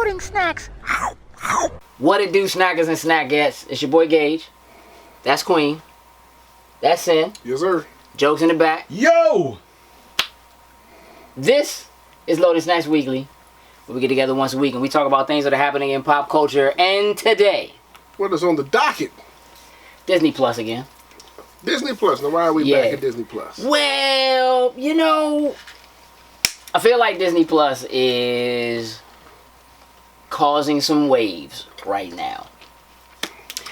loading snacks. What it do, snackers and snackettes? It's your boy Gage. That's Queen. That's Sin. Yes, sir. Jokes in the back. Yo! This is Loaded Snacks Weekly, where we get together once a week and we talk about things that are happening in pop culture. And today, What is on the docket? Disney Plus again. Disney Plus. Now, why are we back at Disney Plus? Well, you know, I feel like Disney Plus is causing some waves right now.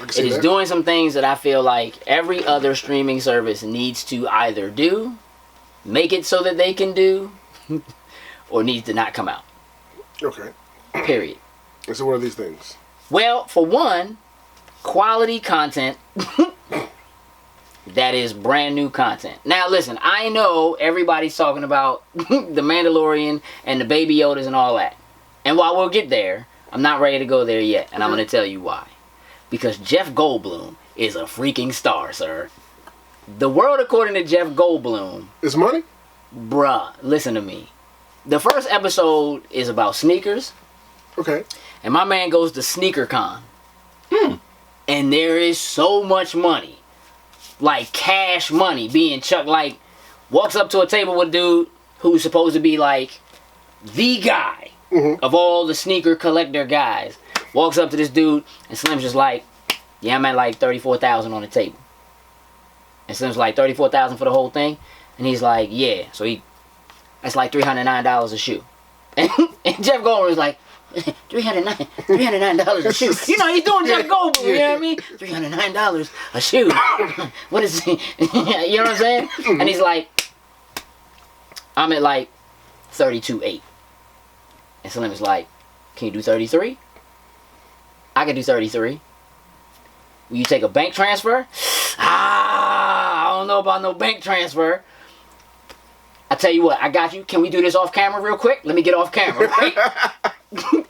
It is doing some things that I feel like every other streaming service needs to either do, make it so that they can do, or needs to not come out. Okay. Period. And so what are these things? Well, for one, quality content that is brand new content. Now listen, I know everybody's talking about the Mandalorian and the Baby Yodas and all that. And while we'll get there, I'm not ready to go there yet. And I'm going to tell you why. Because Jeff Goldblum is a freaking star, sir. The world according to Jeff Goldblum. It's money? Bruh, listen to me. The first episode is about sneakers. Okay. And my man goes to SneakerCon. And there is so much money. Like cash money being chucked. Like, walks up to a table with a dude who's supposed to be like the guy of all the sneaker collector guys. Walks up to this dude and Slim's just like, yeah, I'm at like $34,000 on the table. And Slim's like, $34,000 for the whole thing? And he's like, yeah. So that's like $309 a shoe. And Jeff Goldblum is like, $309 a shoe. You know, he's doing Jeff Goldblum, you know what I mean? $309 a shoe. What is he? You know what I'm saying? And he's like, I'm at like 32.8. And Slim is like, can you do 33? I can do 33. Will you take a bank transfer? I don't know about no bank transfer. I tell you what, I got you. Can we do this off camera real quick? Let me get off camera, right?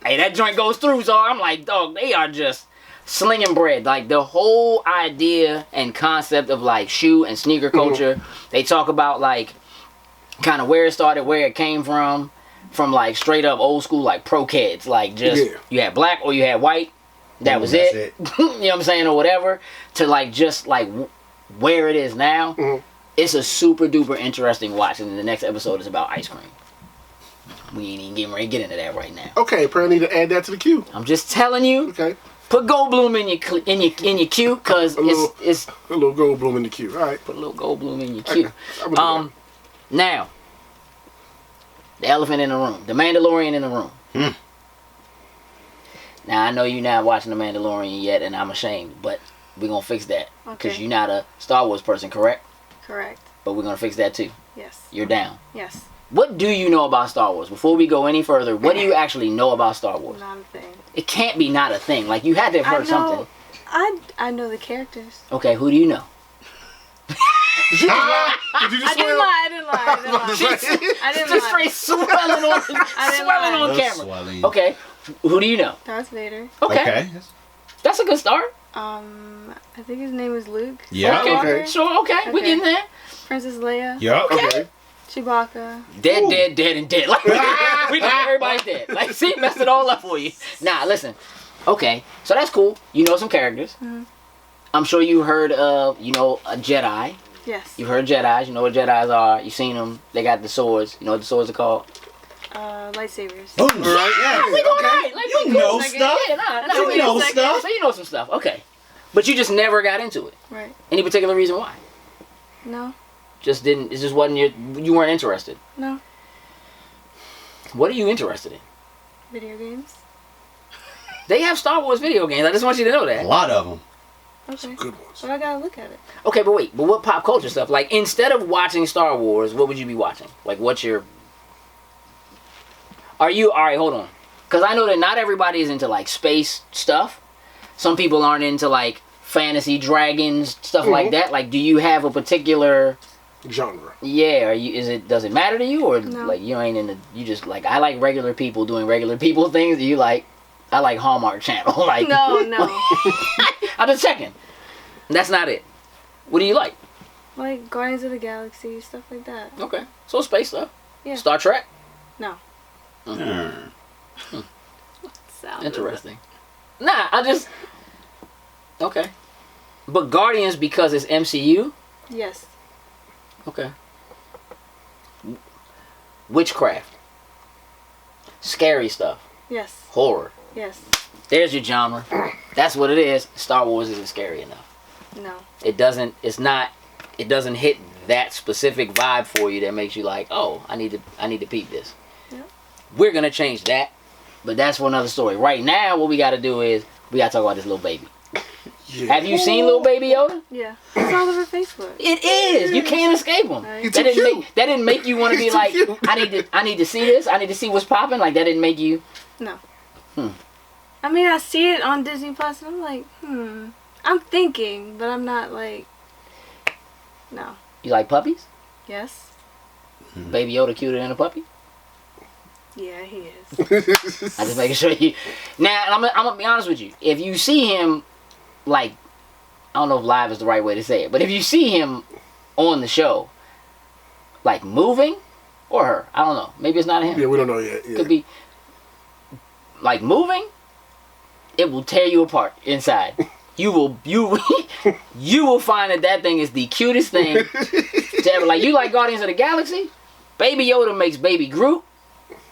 Hey, that joint goes through, so I'm like, dog, they are just slinging bread. Like, the whole idea and concept of, like, shoe and sneaker culture, they talk about, like, kind of where it started, where it came from, like, straight up old school, like, pro kids. Like, just, you had black or you had white. That was it. You know what I'm saying, or whatever. To, like, just, like, where it is now. It's a super duper interesting watch, and the next episode is about ice cream. We ain't even getting ready to get into that right now. Okay, probably need to add that to the queue. I'm just telling you. Okay. Put Goldblum in your queue, cause it's a little Goldblum in the queue. All right. Put a little Goldblum in your queue. Okay. Now, the elephant in the room, the Mandalorian in the room. Now I know you're not watching the Mandalorian yet, and I'm ashamed, but we're gonna fix that because you're not a Star Wars person, correct? Correct. But we're gonna fix that too. Yes. You're down. Yes. What do you know about Star Wars? Before we go any further, what do you actually know about Star Wars? Not a thing. It can't be not a thing. Like, you had to have heard something. I know the characters. Okay, who do you know? Did you just I didn't lie. I didn't lie. Just straight swelling on camera. Swelling. Okay, who do you know? Darth Vader. Okay. That's a good start. I think his name was Luke. Yeah. Okay. Sure, okay. We getting there. Princess Leia. Yup. Okay. Chewbacca. Dead, and dead. Like, we got everybody's dead. Like, see, messed it all up for you. Nah, listen. Okay, so that's cool. You know some characters. I'm sure you heard of, a Jedi. Yes. You've heard Jedis. You know what Jedis are. You've seen them. They got the swords. You know what the swords are called? Lightsabers. Oh, right. Yeah. We going right. Like, we You know cool. stuff. Yeah, You know stuff. So you know some stuff. Okay. But you just never got into it. Right. Any particular reason why? No. It just wasn't you weren't interested. No. What are you interested in? Video games. They have Star Wars video games. I just want you to know that. A lot of them. Okay. Good ones. But I gotta look at it. Okay, but wait. But what pop culture stuff? Like, instead of watching Star Wars, what would you be watching? Like, what's your... Alright, hold on. Because I know that not everybody is into, like, space stuff. Some people aren't into, like, fantasy, dragons, stuff like that. Like, do you have a particular... genre? Yeah, does it matter to you, or No. like you ain't into, you just like, I like regular people doing regular people things? You like, I like Hallmark Channel. Like, No. I'm just checking. That's not it. What do you like? Like Guardians of the Galaxy, stuff like that. Okay, so space stuff. Yeah. Star Trek. No. Interesting. Nah, I just... Okay. But Guardians because it's MCU? Yes. Okay. Witchcraft. Scary stuff. Yes. Horror. Yes. There's your genre. That's what it is. Star Wars isn't scary enough. No. It doesn't hit that specific vibe for you that makes you like, oh, I need to peep this. Yep. We're gonna change that, but that's for another story. Right now, what we gotta do is we gotta talk about this little baby. Yeah. Have you seen little Baby Yoda? Yeah. It's all over Facebook. It is. You can't escape him. Right. He's That too didn't cute. make that didn't make you want to be He's too like, cute. I need to see this. I need to see what's popping. Like that didn't make you. No. Hmm. I mean, I see it on Disney Plus, and I'm like, I'm thinking, but I'm not like. No. You like puppies? Yes. Baby Yoda cuter than a puppy? Yeah, he is. I just making sure you. Now, I'm gonna be honest with you. If you see him, like, I don't know if live is the right way to say it, but if you see him on the show, like moving, or her, I don't know. Maybe it's not him. Yeah, we don't know yet. Yeah. Could be like moving. It will tear you apart inside. You will find that thing is the cutest thing to ever. Like you like Guardians of the Galaxy. Baby Yoda makes Baby Groot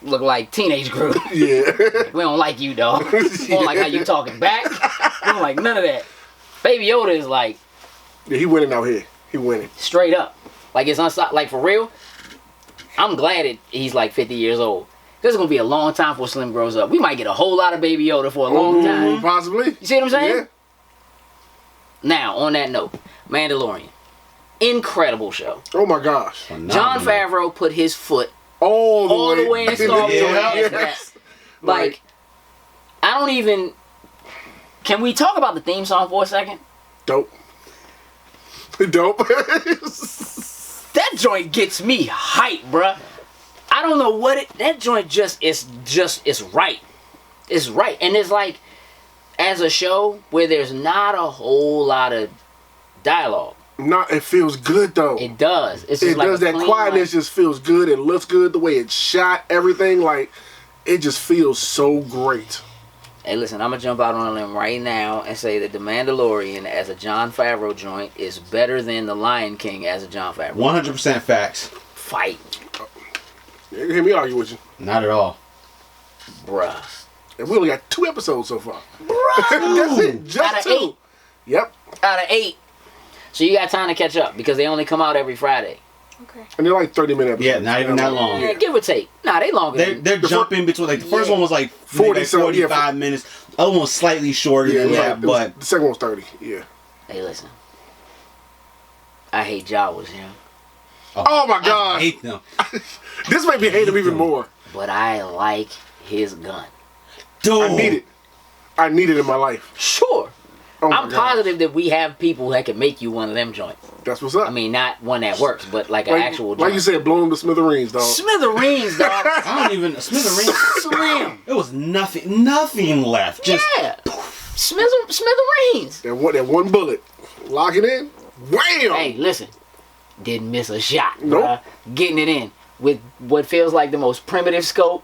look like teenage Groot. Yeah. We don't like you, dog. We don't like how you talking back. We don't like none of that. Baby Yoda is like Yeah, he winning out here. He winning. straight up. Like it's like for real. I'm glad he's like 50 years old. This is gonna be a long time before Slim grows up. We might get a whole lot of Baby Yoda for a long time. Possibly. You see what I'm saying? Yeah. Now, on that note, Mandalorian. Incredible show. Oh my gosh. Jon Favreau put his foot All the way in Star Wars. Yes. Like, I don't even... Can we talk about the theme song for a second? Dope. Dope. That joint gets me hyped, bruh. I don't know what it... That joint it's right. It's right. And it's like, as a show where there's not a whole lot of dialogue. It feels good though. It does. It's just It like does. a That clean, quietness like- just feels good. It looks good. The way it's shot, everything, like, it just feels so great. Hey, listen, I'm going to jump out on a limb right now and say that The Mandalorian as a Jon Favreau joint is better than The Lion King as a Jon Favreau. 100% facts. Fight, You can hear me argue with you. Not at all. bruh. And we only got 2 episodes so far. Bruh. That's it. Out Just of 2. 8. Yep. Out of 8. So you got time to catch up because they only come out every Friday. Okay. And they're like 30-minute episodes. Yeah, not even that long. Yeah, give or take. Nah, they longer. They're jumping between, like, the first Yeah. one was like 40 something, yeah, 45 minutes. The other one was slightly shorter Yeah, than it was that, like- it was- but the second one's 30. Yeah. Hey, listen. I hate Jawas, yeah. Oh my I gosh. hate them. This made me hate him even more. But I like his gun. Dude. I need it. I need it in my life. Sure. Oh my I'm God. positive that we have people that can make you one of them joints. That's what's up. I mean, not one that works, but like an actual joint. Like you said, blow him to smithereens, dog. Smithereens, dog. I don't even... Smithereens. Slim. It was nothing left. Just... Yeah. Smithereens. That one bullet. Lock it in. Wham! Hey, listen. Didn't miss a shot, Nope. bruh. Getting it in with what feels like the most primitive scope.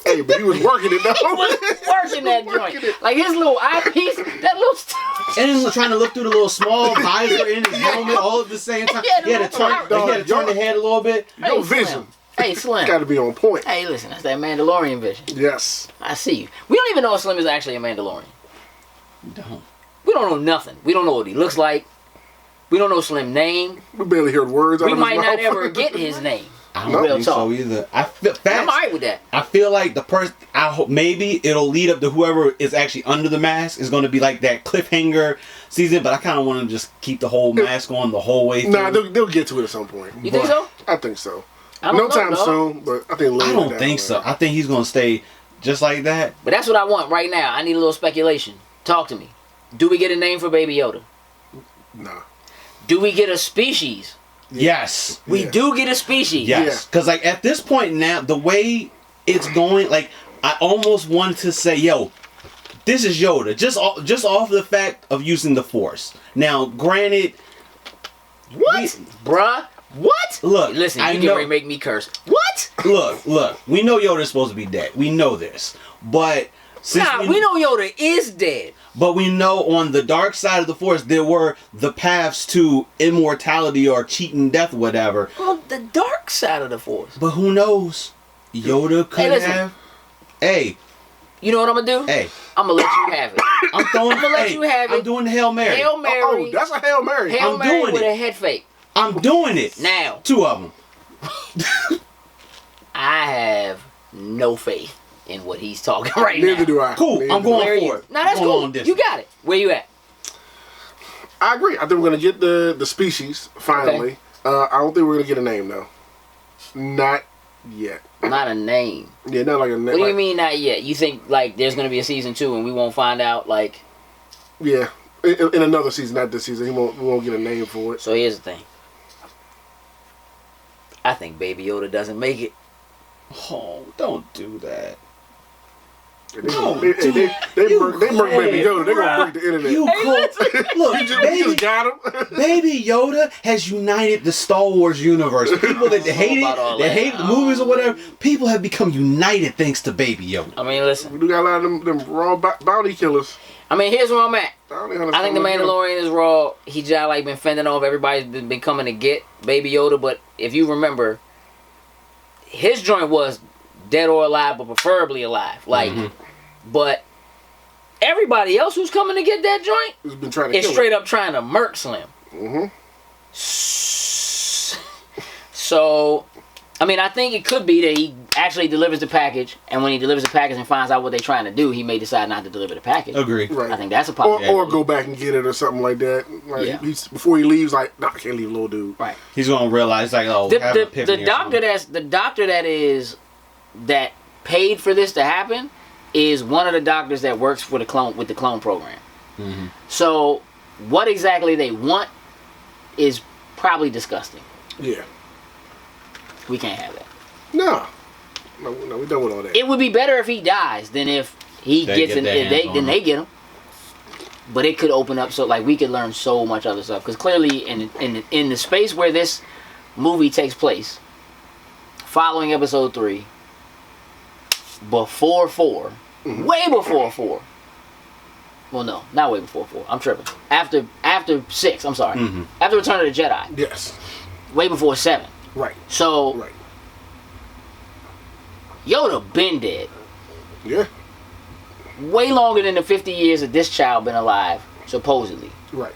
Hey, but he was working it, though. He was working that Working joint. it. Like his little eyepiece, that little... And then trying to look through the little small visor in his helmet all at the same time. Yeah, He had to turn the head a little bit. Your Slim. vision. Hey, Slim. Got to be on point. Hey, listen, that's that Mandalorian vision. Yes. I see you. We don't even know if Slim is actually a Mandalorian. Don't. We don't know nothing. We don't know what he looks like. We don't know Slim's name. We barely heard words out We of his might not mouth. ever get his name. I No. don't Real think talk. so either. I feel And facts. I'm alright with that. I feel like the person. I hope maybe it'll lead up to whoever is actually under the mask is going to be like that cliffhanger season. But I kind of want to just keep the whole mask on the whole way through. Nah, they'll get to it at some point. You think so? I think so. I don't No know, time dog. soon, but I think later I don't down think the so. line. I think he's going to stay just like that. But that's what I want right now. I need a little speculation. Talk to me. Do we get a name for Baby Yoda? Nah. Do we get a species? Yes. We Yeah. do get a species. Yes. Because like at this point now, the way it's going, like I almost wanted to say, yo, this is Yoda. Just off the fact of using the Force. Now, granted, What? Bruh? What? Look, Listen, I you get know- ready to make me curse. What? look. We know Yoda's supposed to be dead. We know this. But We know Yoda is dead. But we know on the dark side of the Force, there were the paths to immortality or cheating death, whatever. On the dark side of the Force. But who knows? Yoda could listen. have. Hey. You know what I'm gonna do? Hey. I'm gonna let you have it. I'm gonna let you have it. I'm doing the Hail Mary. Hail Mary. Oh, that's a Hail Mary. Hail I'm Mary doing with it. a head fake. I'm doing it. Now. 2 of them. I have no faith in what he's talking right Neither now. do I. Cool. Neither I'm do I. going for it. No, that's I'm going cool. on this. You got it. Where you at? I agree. I think we're gonna get the species finally. I don't think we're gonna get a name though. Not yet. Not a name. Yeah, not like a name. What do you mean not yet? You think like there's gonna be a season 2 and we won't find out like? Yeah, in another season, not this season. We won't get a name for it. So here's the thing. I think Baby Yoda doesn't make it. Oh, don't do that. They No, murk Baby Yoda. They're gonna break the internet. You look, You baby, just got him. Baby Yoda has united the Star Wars universe. People that hate about all it, that that. hate the movies or whatever, people have become united thanks to Baby Yoda. I mean, listen. We do got a lot of them raw bounty killers. I mean, here's where I'm at. Bounty I hunters think the coming Mandalorian is raw. He just like been fending off. Everybody's been coming to get Baby Yoda. But if you remember, his joint was dead or alive, but preferably alive. Like, but everybody else who's coming to get that joint Who's been trying to is kill straight up trying to murk Slim. Mm-hmm. So, I mean, I think it could be that he actually delivers the package, and when he delivers the package and finds out what they're trying to do, he may decide not to deliver the package. Agree. Right. I think that's a possibility. Or go back and get it or something like that. Like Yeah. before he leaves, like, nah, I can't leave little dude. Right. He's gonna realize like, oh, have an epiphany The or doctor that paid for this to happen is one of the doctors that works for the clone program. Mm-hmm. So what exactly they want is probably disgusting. Yeah. We can't have that. No, we done with all that. It would be better if he dies than if he They gets get in. their If hands on they him. get him. But it could open up so like we could learn so much other stuff because clearly in the space where this movie takes place, following episode 3, before 4, way before 4. Well, no, not way before 4. I'm tripping. After 6, I'm sorry. Mhm. After Return of the Jedi, Yes. way before 7. Right. So Right. Yoda been dead. Yeah. Way longer than the 50 years that this child been alive, supposedly. Right.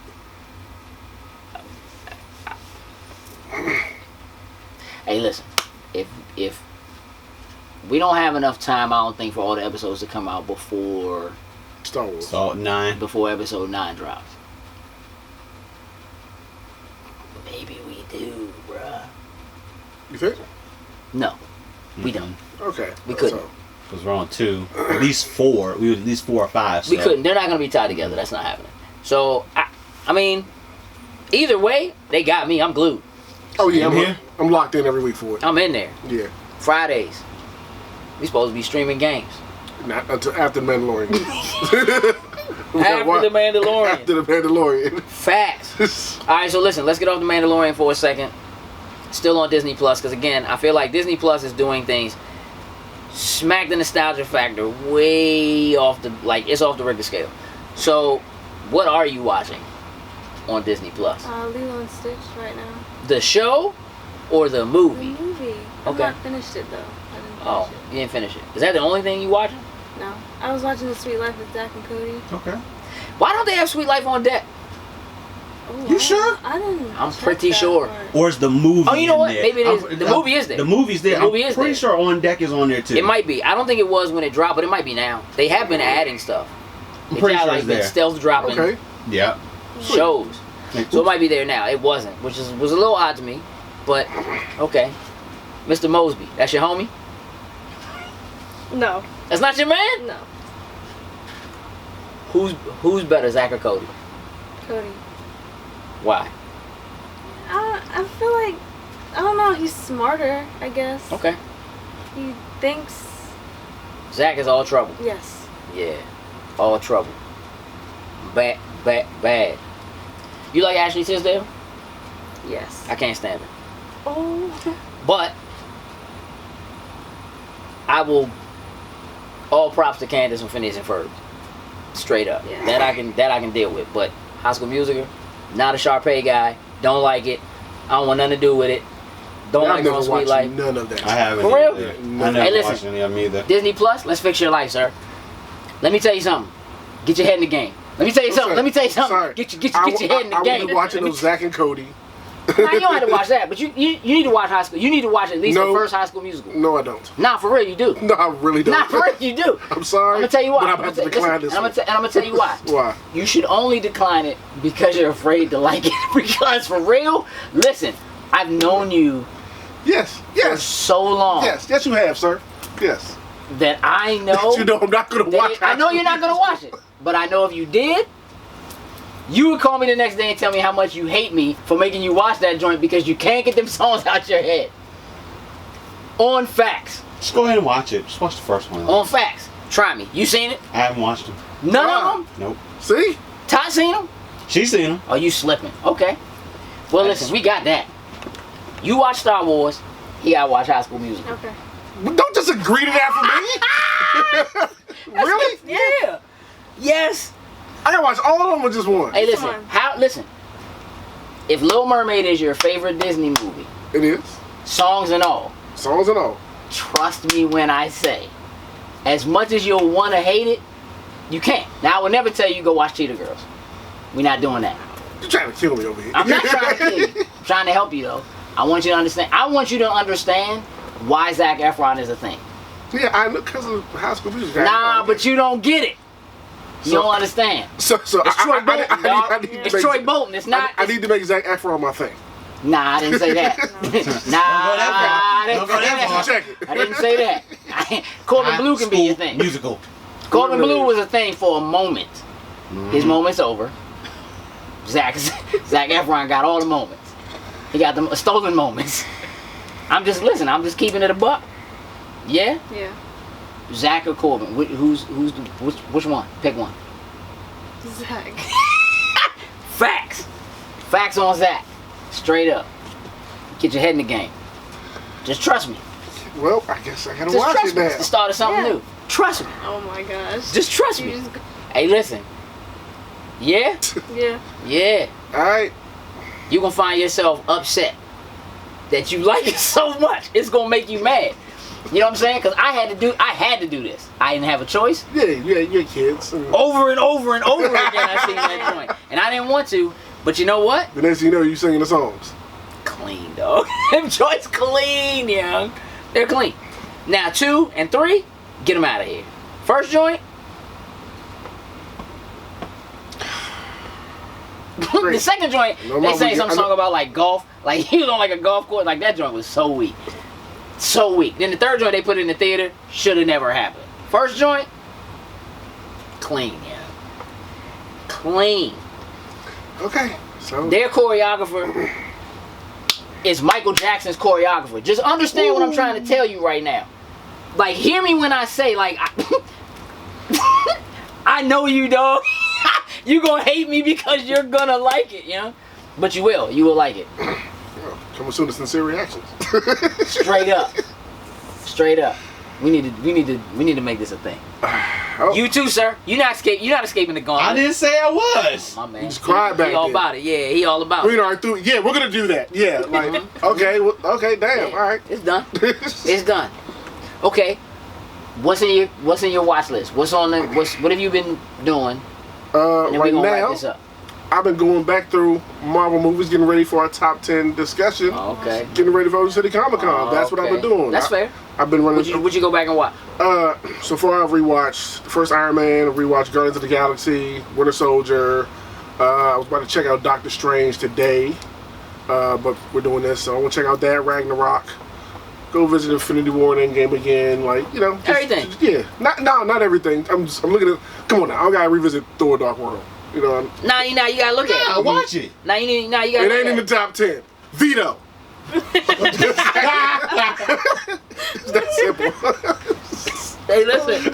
Hey, listen, if we don't have enough time, I don't think, for all the episodes to come out before Star Wars. So 9. episode 9 drops. Maybe we do, bruh. You think? No, we don't. Okay. We couldn't. So, Because we're on 2. At least 4. We were at least 4 or 5. We so. couldn't. They're not gonna be tied together. That's not happening. So I mean, either way, they got me. I'm glued. oh yeah, Same here. I'm locked in every week for it. I'm in there. Yeah. Fridays. We supposed to be streaming games. Not until after the Mandalorian. After the Mandalorian. After the Mandalorian. Facts. All right, so listen, let's get off the Mandalorian for a second. Still on Disney Plus, because again, I feel like Disney Plus is doing things. Smack the nostalgia factor way off the it's off the regular scale. So, what are you watching on Disney Plus? Lilo and Stitch right now. The show or the The movie? movie. I've Okay. not finished it though. I didn't finish Oh, it. you didn't finish it. Is that the only thing you watching? No. I was watching The Sweet Life of Zack and Cody. Okay. Why don't they have Sweet Life on deck? Ooh, You sure? I didn't. I'm check pretty that sure. part. Or is the movie Oh, you know in what? there? Maybe it is. The movie is there. The movie's there. The movie I'm is pretty there. sure On Deck is on there too. It might be. I don't think it was when it dropped, but it might be now. They have been adding stuff. I'm They pretty got, sure like, it's been there. stealth dropping Okay. Yeah. shows. Like, So it might be there now. It wasn't, which was a little odd to me, but okay. Mr. Mosby, that's your homie? No. That's not your man? No. Who's better, Zack or Cody? Cody. Why? I feel like, I don't know, he's smarter, I guess. Okay. He thinks, Zack is all trouble. yes. Yeah, all trouble. Bad. You like Ashley Tisdale? Yes. I can't stand her. Oh. But I will all props to Candace and Phineas and Ferb. Straight up. Yeah. That I can deal with. But High School Musical, not a Sharpay guy. Don't like it. I don't want nothing to do with it. Don't I've like never Grown Sweet watched Life. none of that. I haven't. For real? either. Yeah. I never Hey, listen. watched any of them either. Disney Plus, let's fix your life, sir. Let me tell you something. Get your head in the game. Let me tell you something. Let me tell you something. Sorry. Get your head in the I game. will be watching those Zack and Cody. Nah, you don't have to watch that, but you need to watch High School. You need to watch at least the first High School Musical. No, I don't. Nah, for real, you do. No, I really don't. Nah, for real, you do. I'm sorry. I'm gonna tell you why. But I'm going to have to decline this one. And I'm gonna tell you why. Why? You should only decline it because you're afraid to like it. Because for real, listen, I've known you Yes. for Yes. so long Yes. Yes, you have, sir. Yes. that I know. You know I'm not going to that watch I know you're not gonna watch it, but I know if you did, you would call me the next day and tell me how much you hate me for making you watch that joint because you can't get them songs out your head. On facts. Just go ahead and watch it. Just watch the first one. On facts. Try me. You seen it? I haven't watched them. None Ah. of them? Nope. See? Todd seen them? She's seen them. Oh, you slipping. Okay. Well, listen, we got that. You watch Star Wars. He gotta watch High School Musical. Okay. But don't just agree to that for me. Really? Yeah. Yes. I got to watch all of them or just one? Hey, listen. Come on. Listen. If Little Mermaid is your favorite Disney movie, It is. songs and all, Songs and all. trust me when I say, as much as you'll want to hate it, you can't. Now, I will never tell you go watch Cheetah Girls. We're not doing that. You're trying to kill me over here. I'm not trying to kill you. I'm trying to help you, though. I want you to understand. I want you to understand why Zac Efron is a thing. Yeah, I know because of High School Musical. Nah, but you don't get it. You So- don't understand. So It's Troy Bolton, dog. I need to It's make- Troy Bolton. It's not. I need to make Zac Efron my thing. Nah, I didn't say that. Nah, I didn't Don't go say that far. that. Check it. I didn't say that. Corbin Blue can be your thing. Musical. Corbin Blue was a thing for a moment. His moment's over. Zac Efron got all the moments. He got the stolen moments. I'm just keeping it a buck. Yeah? Yeah. Zac or Corbin? Which one? Pick one. Zack. Facts. Facts on Zac. Straight up. Get your head in the game. Just trust me. Well, I guess I gotta Just watch trust it me. now. It's the start of something Yeah. new. Trust me. Oh my gosh. Just trust You me. just- Hey, listen. Yeah? Yeah. Yeah. Alright. You're gonna find yourself upset that you like it so much. It's gonna make you mad. You know what I'm saying? Because I had to do this. I didn't have a choice. Yeah, you're kids. Over and over and over again, I seen that joint, and I didn't want to. But you know what? The next thing you know, you singing the songs. Clean, dog. Them joints clean, young. They're clean. Now 2 and 3, get them out of here. First joint. The Great. second joint, No, they no, sang we- some I know- song about like golf. Like he was on like a golf course. Like that joint was so weak. So weak. Then the third joint they put in the theater, should have never happened. First joint, clean, yeah. Clean. Okay. So Their choreographer is Michael Jackson's choreographer. Just understand what I'm trying to tell you right now. Like, hear me when I say, like, I know you, dog. You gonna hate me because you're gonna like it, you know? But you will. You will like it. coming soon to Sincere Reactions. Straight up. Straight up. We need to make this a thing. Oh, You too, sir. You're not escaping the gauntlet. I didn't say I was. My man. You just cried back He all then. about it. Yeah, he all about we it. already through. Yeah, we're gonna do that. Yeah, like okay, well, okay, damn, Yeah, all right. It's done. It's done. Okay. What's in your watch list? What have you been doing? And then Right we gonna wrap now, this up. I've been going back through Marvel movies, getting ready for our top 10 discussion. Oh, okay. Getting ready for Ocean City Comic Con. That's what I've been doing. That's fair. I've been running. Would you go back and watch? So far, I've rewatched the first Iron Man. I've rewatched Guardians of the Galaxy, Winter Soldier. I was about to check out Doctor Strange today, but we're doing this, so I want to check out that Ragnarok. Go visit Infinity War and Endgame again, like just, Everything. yeah, not everything. I'm looking at. Come on now, I gotta revisit Thor: Dark World. You know, Now you gotta look Yeah, at it. watch it. Now you gotta. it look ain't in at the top 10. Veto. It's that simple. Hey, listen.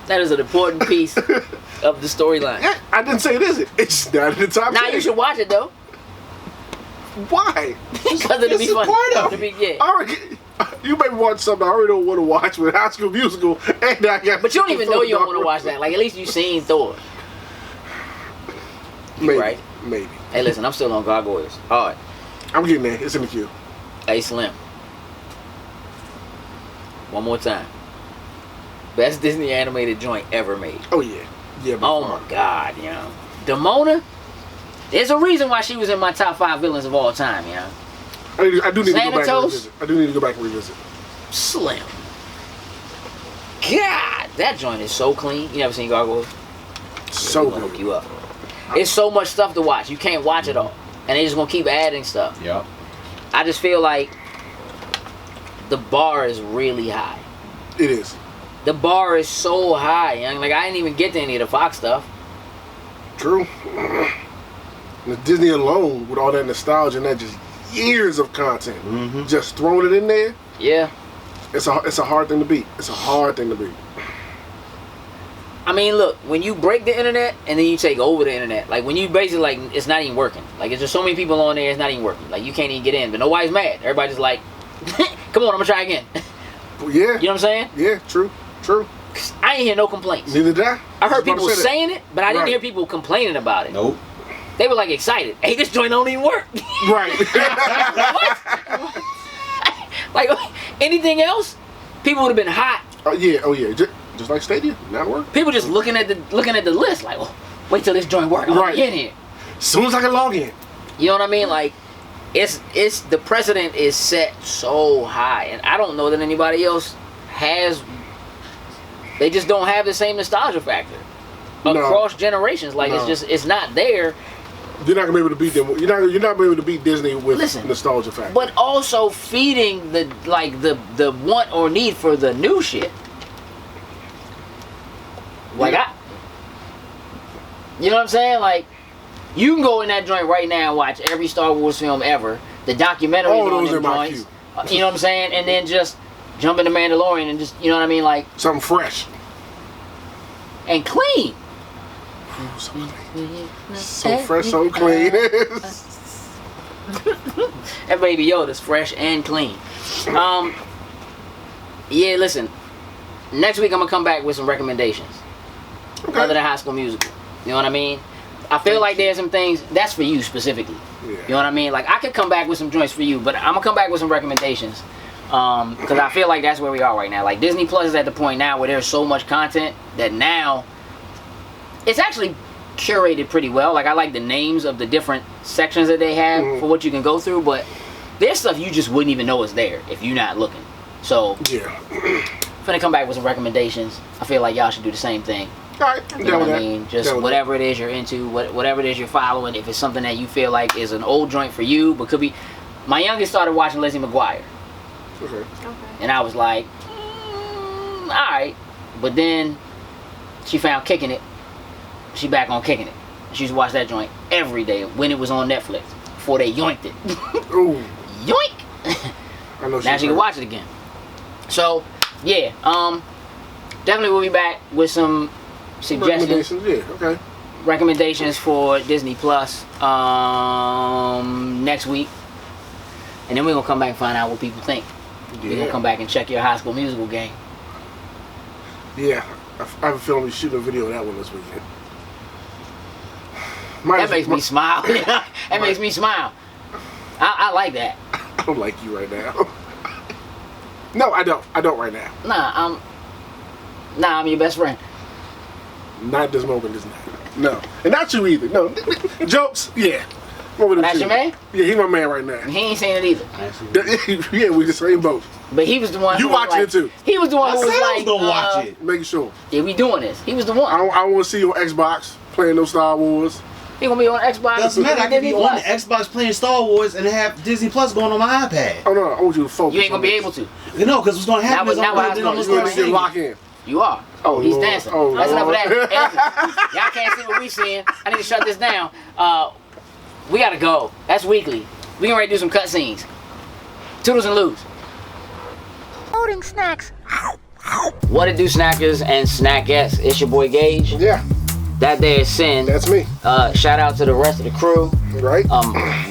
That is an important piece of the storyline. Yeah, I didn't say it isn't. It's not in the top 10. Now you should watch it though, Why? because it'll be It's a funny. part of It'll be, yeah. All right. You maybe watch something I already don't want to watch with High School Musical, and I got. But you don't even know you don't want to watch that. Like, at least you seen Thor. Maybe, right? Maybe. Hey, listen, I'm still on Gargoyles. All right. I'm getting there. It's in the queue. Hey, Slim. One more time. Best Disney animated joint ever made. Oh yeah. Yeah. Oh my God, you know. Demona. There's a reason why she was in my top 5 villains of all time, you know. I do need to go back and Xanatos? revisit. I do need to go back and revisit. Slim. God, that joint is so clean. You never seen Gargoyles? So Gonna hook good. you up. It's so much stuff to watch. You can't watch it all, and they just gonna keep adding stuff. Yep. I just feel like the bar is really high. It is. The bar is so high, young. Like, I didn't even get to any of the Fox stuff. True. And Disney alone, with all that nostalgia and that just years of content, just throwing it in there, Yeah. it's a hard thing to beat. It's a hard thing to beat. I mean, look, when you break the internet and then you take over the internet, like when you basically, like, it's not even working. Like, it's just so many people on there, it's not even working. Like, you can't even get in, but nobody's mad. Everybody's just like, come on, I'm gonna try again. But yeah. You know what I'm saying? Yeah, true. I ain't hear no complaints. Neither did I. I heard was about to people say that. saying it, but I didn't Right. hear people complaining about it. Nope. They were like excited. Hey, this joint don't even work. Right. What? Like, anything else, people would have been hot. Oh yeah. Just like Stadia, not work. People just looking at the list, like, oh, wait till this joint work. I'm Right. in here. As soon as I can log in. You know what I mean? Like, it's the precedent is set so high, and I don't know that anybody else has. They just don't have the same nostalgia factor across generations. Like, No. it's not there. You're not gonna be able to beat them. You're not gonna be able to beat Disney with nostalgia factor. But also feeding the want or need for the new shit. Like, you know what I'm saying? Like, you can go in that joint right now and watch every Star Wars film ever. The documentaries All on those them are my joints. You know what I'm saying? And then just jump into Mandalorian and just, you know what I mean? Like, Something fresh. and clean. Ooh, so fresh, so clean. That Baby Yoda's fresh and clean. Yeah, listen. Next week I'm gonna come back with some recommendations. Okay. Other than High School Musical. You know what I mean? I feel like there's some things that's for you specifically. Yeah. You know what I mean? Like, I could come back with some joints for you, but I'm gonna come back with some recommendations. Because I feel like that's where we are right now. Like, Disney Plus is at the point now where there's so much content that now it's actually curated pretty well. Like, I like the names of the different sections that they have for what you can go through, but there's stuff you just wouldn't even know is there if you're not looking. So, Yeah. I'm gonna come back with some recommendations. I feel like y'all should do the same thing. All right. You know what I mean? Just whatever it is you're into, whatever it is you're following. If it's something that you feel like is an old joint for you, but could be. My youngest started watching Lizzie McGuire, Okay. Okay. and I was like, all right. But then she found Kicking It. She back on Kicking It. She used to watch that joint every day when it was on Netflix before they yoinked it. Ooh. Yoink! I know. Now she can watch it again. So yeah, definitely we'll be back with some suggestions. Recommendations. Yeah. Okay. Recommendations for Disney Plus next week, and then we're gonna come back and find out what people think. We're gonna come back and check your High School Musical game. Yeah. I have a feeling we shooting a video of that one this weekend. That makes me smile. That makes me smile. I like that. I don't like you right now. No, I don't. I don't right now. Nah, I'm your best friend. Not this moment, is not. No. And not you either. No. Jokes, yeah. That's your man? Yeah, he's my man right now. He ain't saying it either. Yeah, we the same boat. But he was the one. You who was watching like, it too. He was the one I who said was I was like, gonna watch it. Making sure. Yeah, we doing this. He was the one. I don't want to see you on Xbox playing no Star Wars. He gonna be on Xbox. Doesn't matter. I can be Disney on the Plus. Xbox playing Star Wars and have Disney Plus going on my iPad. Oh no, I want you to focus. You ain't gonna on be this. able to. No, because what's going to happen Now- is now I'm it's going gonna- to You start need to singing. lock in. You are. Oh, He's Lord. dancing. Oh, That's enough of Lord. that. Y'all can't see what we seeing. I need to shut this down. We gotta go. That's weekly. We can ready to do some cut scenes. Toodles and loos. Loading snacks. What it do, snackers and snackettes? It's your boy Gage. Yeah. That Day of Sin. That's me. Shout out to the rest of the crew. Right?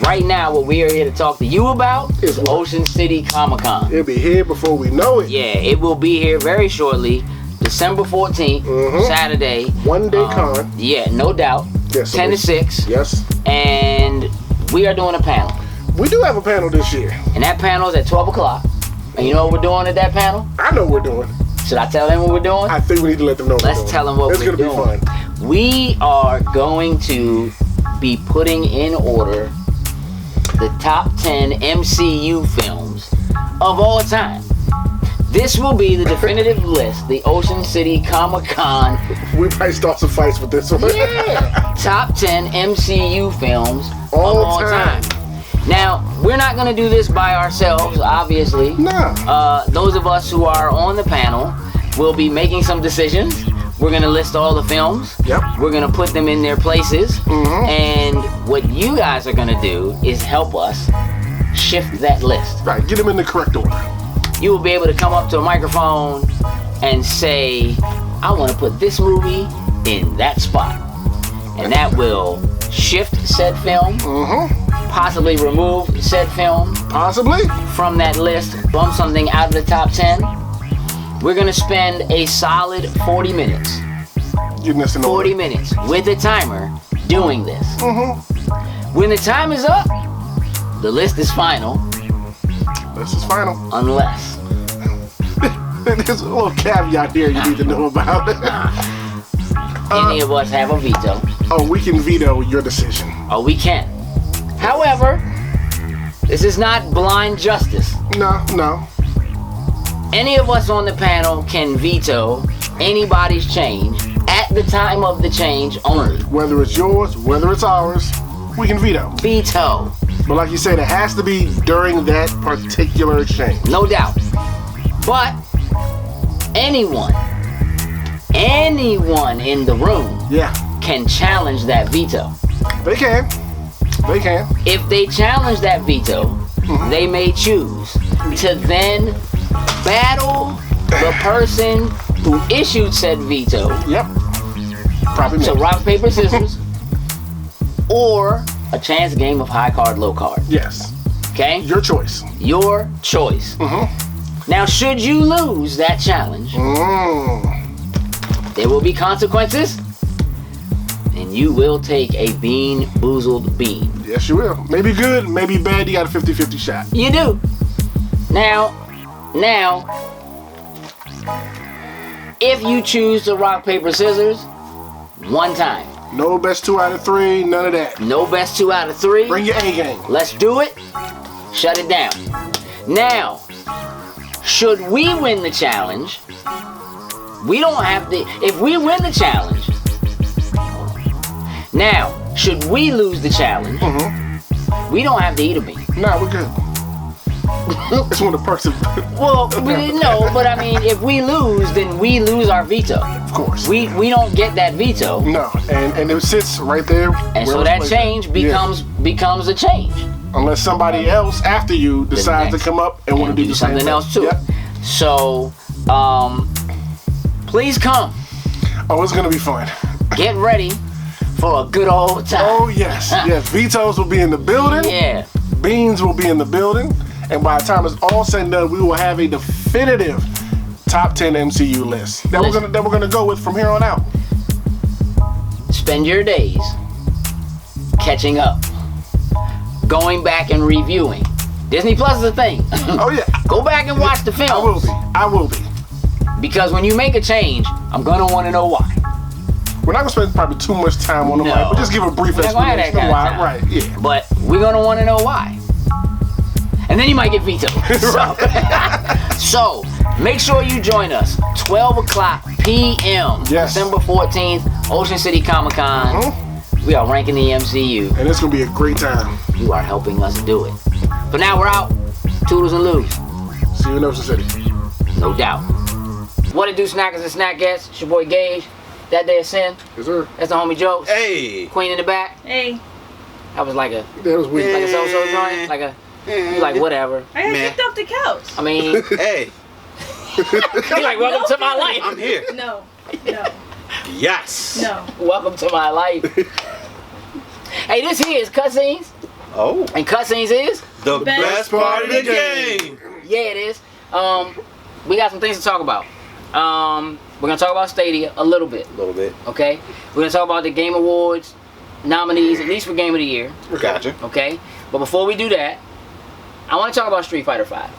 Right now, what we are here to talk to you about is Ocean City Comic-Con. It'll be here before we know it. Yeah, it will be here very shortly. December 14th, Saturday. 1 day con. Yeah, no doubt. Yes, 10 to 6. Yes. And we are doing a panel. We do have a panel this year. And that panel is at 12 o'clock. And you know what we're doing at that panel? I know what we're doing. Should I tell them what we're doing? I think we need to let them know. Let's tell them what we're doing. It's going to be fun. We are going to be putting in order the top 10 MCU films of all time. This will be the definitive list, the Ocean City Comic-Con. We probably start some fights with this one. Yeah. Top 10 MCU films of all time. Now, we're not going to do this by ourselves, obviously. No. Those of us who are on the panel will be making some decisions. We're going to list all the films. Yep. We're going to put them in their places. And what you guys are going to do is help us shift that list. Right, get them in the correct order. You will be able to come up to a microphone and say, I want to put this movie in that spot. And that will shift said film, possibly remove said film Possibly. from that list, bump something out of the top 10. We're going to spend a solid 40 minutes. Getting this in order. 40 minutes with a timer doing this. When the time is up, the list is final. This is final. Unless. There's a little caveat there you need to know about. Any of us have a veto. Oh, we can veto your decision. Oh, we can. However, this is not blind justice. No. Any of us on the panel can veto anybody's change at the time of the change only. Whether it's yours, whether it's ours, we can veto. Veto. But like you said, it has to be during that particular exchange. No doubt. But anyone in the room can challenge that veto. They can. If they challenge that veto, they may choose to then battle the person who issued said veto. Yep. Probably me. So rock, paper, scissors, or a chance game of high card, low card. Yes. Okay? Your choice. Your choice. Now, should you lose that challenge, there will be consequences, and you will take a bean-boozled bean. Yes, you will. Maybe good, maybe bad. You got a 50-50 shot. You do. Now, if you choose to rock, paper, scissors, one time. No best 2 out of 3, none of that. No best 2 out of 3. Bring your A game. Let's do it. Shut it down. Now, should we win the challenge, we don't have to. If we win the challenge, now, should we lose the challenge, we don't have to eat a bean. Nah, we're good. It's one of the perks of. Well, no, but I mean, if we lose, then we lose our veto. Of course. We don't get that veto. No, and it sits right there. And so that change becomes a change. Unless somebody else after you decides to come up and want to do the something same else too. Yep. So, please come. Oh, it's gonna be fun. Get ready for a good old time. Oh yes, yes. Vetoes will be in the building. Yeah. Beans will be in the building. And by the time it's all said and done, we will have a definitive top 10 MCU list that we're gonna go with from here on out. Spend your days catching up, going back and reviewing. Disney Plus is a thing. Oh yeah. Go back and watch the film. I will be. Because when you make a change, I'm gonna want to know why. We're not gonna spend probably too much time on the mic, but just give a brief explanation of why. Right? Yeah. But we're gonna want to know why. And then you might get vetoed. So, make sure you join us. 12 o'clock p.m. Yes. December 14th, Ocean City Comic-Con. We are ranking the MCU. And it's going to be a great time. You are helping us do it. But now we're out. Toodles and loos. See you in Ocean City. No doubt. What it do, snackers and snackets? It's your boy Gage. That Day of Sin. Yes, sir. That's the homie Jokes. Hey. Queen in the back. Hey. That was like a... That was weird. Like a so-so joint. Like a... You like whatever. I got kicked off the couch. I mean... Hey. You're like, welcome to my life. I'm here. No. Yes. No. Welcome to my life. Hey, this here is cutscenes. Oh. And cutscenes is? The best part of the game. Yeah, it is. We got some things to talk about. We're going to talk about Stadia a little bit. A little bit. Okay? We're going to talk about the Game Awards nominees, at least for Game of the Year. Gotcha. Okay? But before we do that, I want to talk about Street Fighter 5.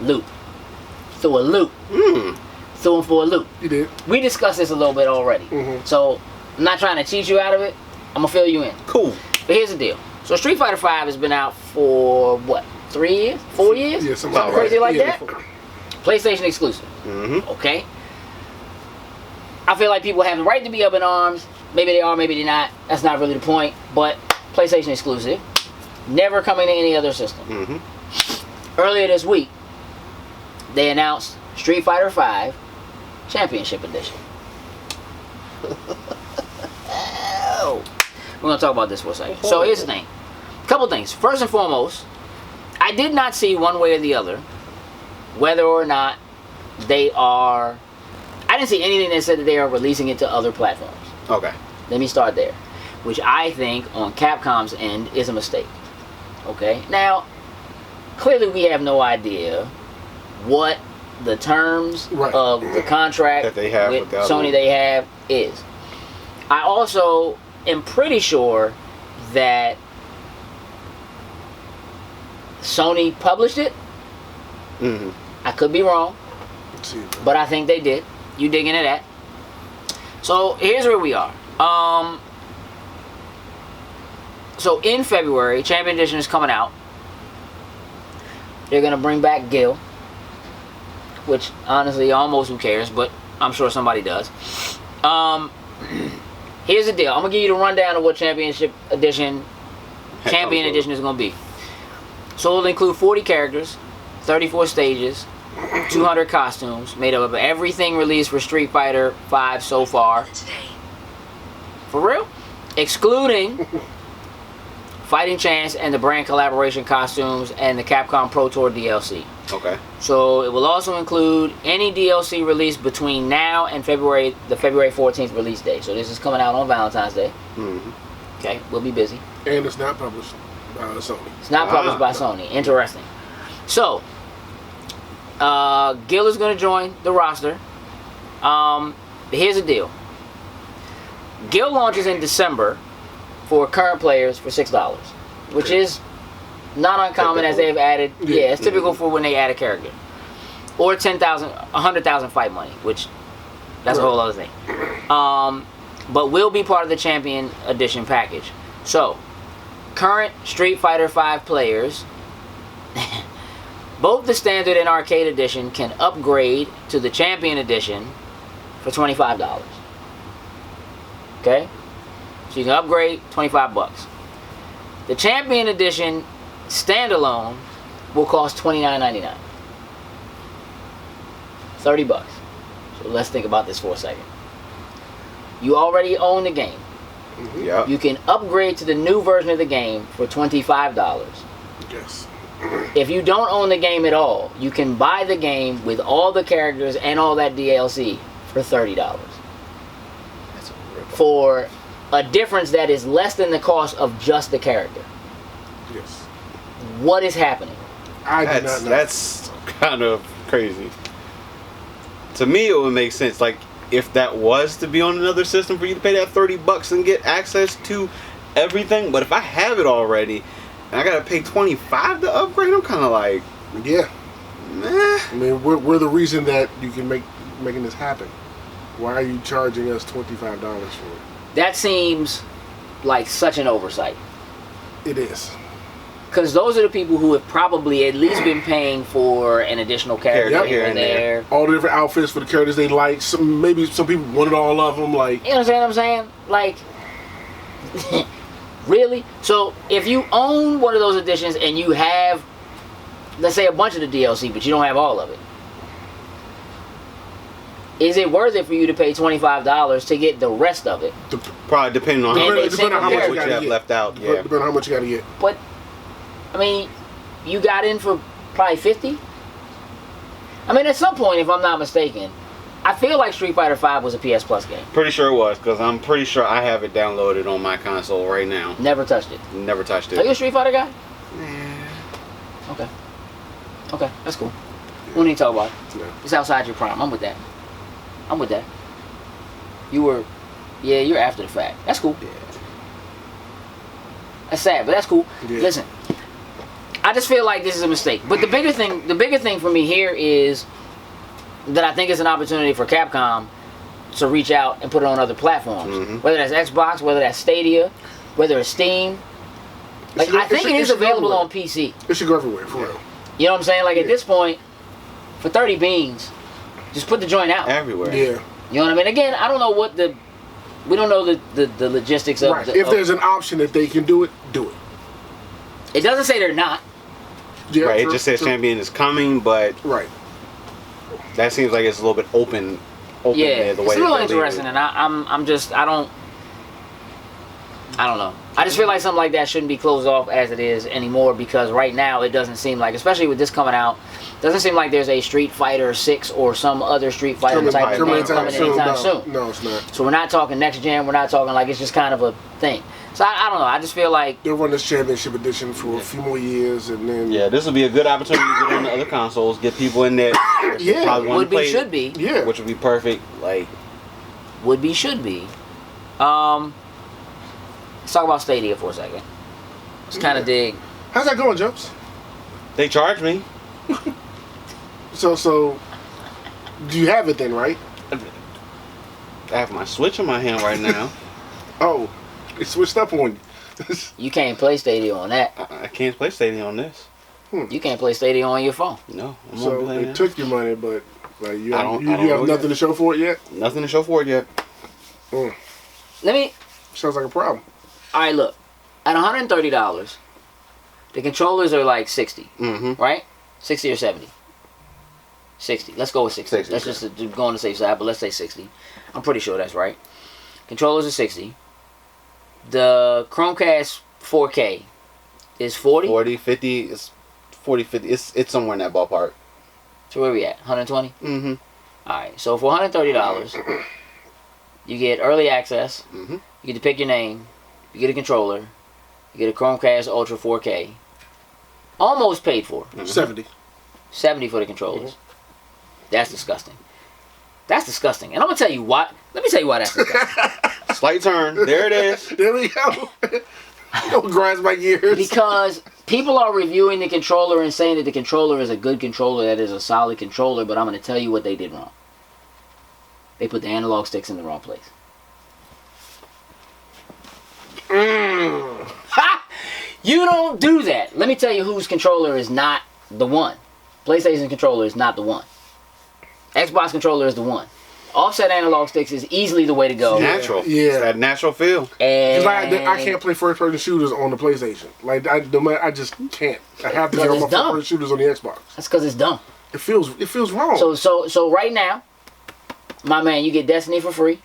Loop. Through a loop. Threw him for a loop. You did. We discussed this a little bit already. So, I'm not trying to cheat you out of it. I'm going to fill you in. Cool. But here's the deal. So Street Fighter 5 has been out for, what, 3 years? 4 years? Yeah, Something crazy like that? PlayStation exclusive. Okay? I feel like people have the right to be up in arms. Maybe they are, maybe they're not. That's not really the point. But PlayStation exclusive. Never coming to any other system. Earlier this week, they announced Street Fighter 5 Championship Edition. We're going to talk about this for a second. So here's the thing. A couple things. First and foremost, I did not see one way or the other whether or not they are... I didn't see anything that said that they are releasing it to other platforms. Okay. Let me start there. Which I think, on Capcom's end, is a mistake. Okay? Now, clearly we have no idea what the terms of the contract that they have with with Sony they have is. I also am pretty sure that Sony published it. I could be wrong, but I think they did. You dig into that? So here's where we are. So in February, Champion Edition is coming out. They're gonna bring back Gil, which honestly, almost who cares, but I'm sure somebody does. Here's the deal. I'm gonna give you the rundown of what Champion Edition is gonna be. So it'll include 40 characters, 34 stages, 200 costumes, made up of everything released for Street Fighter 5 so far. For real? Excluding Fighting Chance and the brand collaboration costumes and the Capcom Pro Tour DLC. Okay. So it will also include any DLC released between now and the February 14th release date. So this is coming out on Valentine's Day. Okay, we'll be busy. And it's not published by Sony. It's not published by Sony. Interesting. So, Gil is going to join the roster. Here's the deal. Gil launches in December for current players for $6, which is not uncommon as they've added. Yeah, it's typical for when they add a character. Or 100,000 fight money, which that's a whole other thing. But will be part of the Champion Edition package. So, current Street Fighter 5 players, both the Standard and Arcade Edition, can upgrade to the Champion Edition for $25. Okay? So you can upgrade, $25. The Champion Edition standalone will cost $29.99. $30. So let's think about this for a second. You already own the game. Yeah. You can upgrade to the new version of the game for $25. Yes. If you don't own the game at all, you can buy the game with all the characters and all that DLC for $30. For a difference that is less than the cost of just the character. Yes. What is happening? I do not know. That's kind of crazy. To me, it would make sense. Like, if that was to be on another system for you to pay that $30 and get access to everything, but if I have it already and I gotta pay $25 to upgrade, I'm kind of like, yeah. Meh. I mean, we're the reason that you can making this happen. Why are you charging us $25 for it? That seems like such an oversight. It is. Because those are the people who have probably at least been paying for an additional character here and there. All the different outfits for the characters they like. Maybe some people wanted all of them. Like, you understand what I'm saying? Like, really? So if you own one of those editions and you have, let's say, a bunch of the DLC, but you don't have all of it, is it worth it for you to pay $25 to get the rest of it? Probably depending on how much you have left out. Yeah. Depending on how much you got to get. But I mean, you got in for probably $50. I mean, at some point, if I'm not mistaken, I feel like Street Fighter 5 was a PS Plus game. Pretty sure it was, because I'm pretty sure I have it downloaded on my console right now. Never touched it. Never touched it. Are you a Street Fighter guy? Nah. Okay. Okay, that's cool. We need to talk about it. Yeah. It's outside your prime. I'm with that. I'm with that. You were, yeah, you're after the fact. That's cool. Yeah. That's sad, but that's cool. Yeah. Listen, I just feel like this is a mistake. But the bigger thing for me here is that I think it's an opportunity for Capcom to reach out and put it on other platforms. Mm-hmm. Whether that's Xbox, whether that's Stadia, whether it's Steam. Like, I think it is available on PC. It should go everywhere, for real. You know what I'm saying? Like, at this point, for 30 beans, just put the joint out. Everywhere. Yeah. You know what I mean? Again, I don't know what we don't know the logistics of Right. If there's an option that they can do it, do it. It doesn't say they're not. Yeah, Right, true, it just says true. Champion is coming, but Right. that seems like it's a little bit open Yeah, there, the it's way a little that they're interesting, and I don't know. I just feel like something like that shouldn't be closed off as it is anymore, because right now it doesn't seem like, especially with this coming out, doesn't seem like there's a Street Fighter 6 or some other Street Fighter type of game coming anytime soon. No, it's not. So we're not talking next gen. We're not talking like it's just kind of a thing. So I don't know. I just feel like They'll run this championship edition for a few more years, and then Yeah, this will be a good opportunity to get on the other consoles, get people in there. Yeah. Probably wanna would be, play it, should be, yeah. which would be perfect. Like, would be, should be. Let's talk about Stadia for a second. Let's kind of dig. How's that going, Jokes? they charge me. So, do you have it then, right? I have my Switch in my hand right now. Oh, it switched up on you. You can't play Stadia on that. I can't play Stadia on this. You can't play Stadia on your phone. No, I'm So gonna play they that. took your money, but like you I have, don't you know have nothing yet. to show for it yet. Nothing to show for it yet. Mm. Let me. Sounds like a problem. All right, look. At $130, the controllers are like 60, Mm-hmm. right? 60 or 70. 60. Let's go with 60. 60, Let's okay. just go on the safe side, but let's say 60. I'm pretty sure that's right. Controllers are 60. The Chromecast 4K is 40. 40, 50, it's 40, 50. It's somewhere in that ballpark. So where we at? 120? Mm-hmm. Alright, so for $130, you get early access, Mm-hmm. you get to pick your name, you get a controller, you get a Chromecast Ultra 4K. Almost paid for. 70. 70 for the controllers. That's disgusting. That's disgusting. And I'm going to tell you why. Let me tell you why that's disgusting. Slight turn. There it is. There we go. Don't grind my gears. Because people are reviewing the controller and saying that the controller is a good controller, that is a solid controller, but I'm going to tell you what they did wrong. They put the analog sticks in the wrong place. Ha! You don't do that. Let me tell you whose controller is not the one. PlayStation controller is not the one. Xbox controller is the one. Offset analog sticks is easily the way to go. Natural. Yeah. It's that natural feel. And I can't play first-person shooters on the PlayStation. Like I just can't. I have to get on my It's dumb. first-person shooters on the Xbox. That's because it's dumb. It feels wrong. So right now, my man, you get Destiny for free,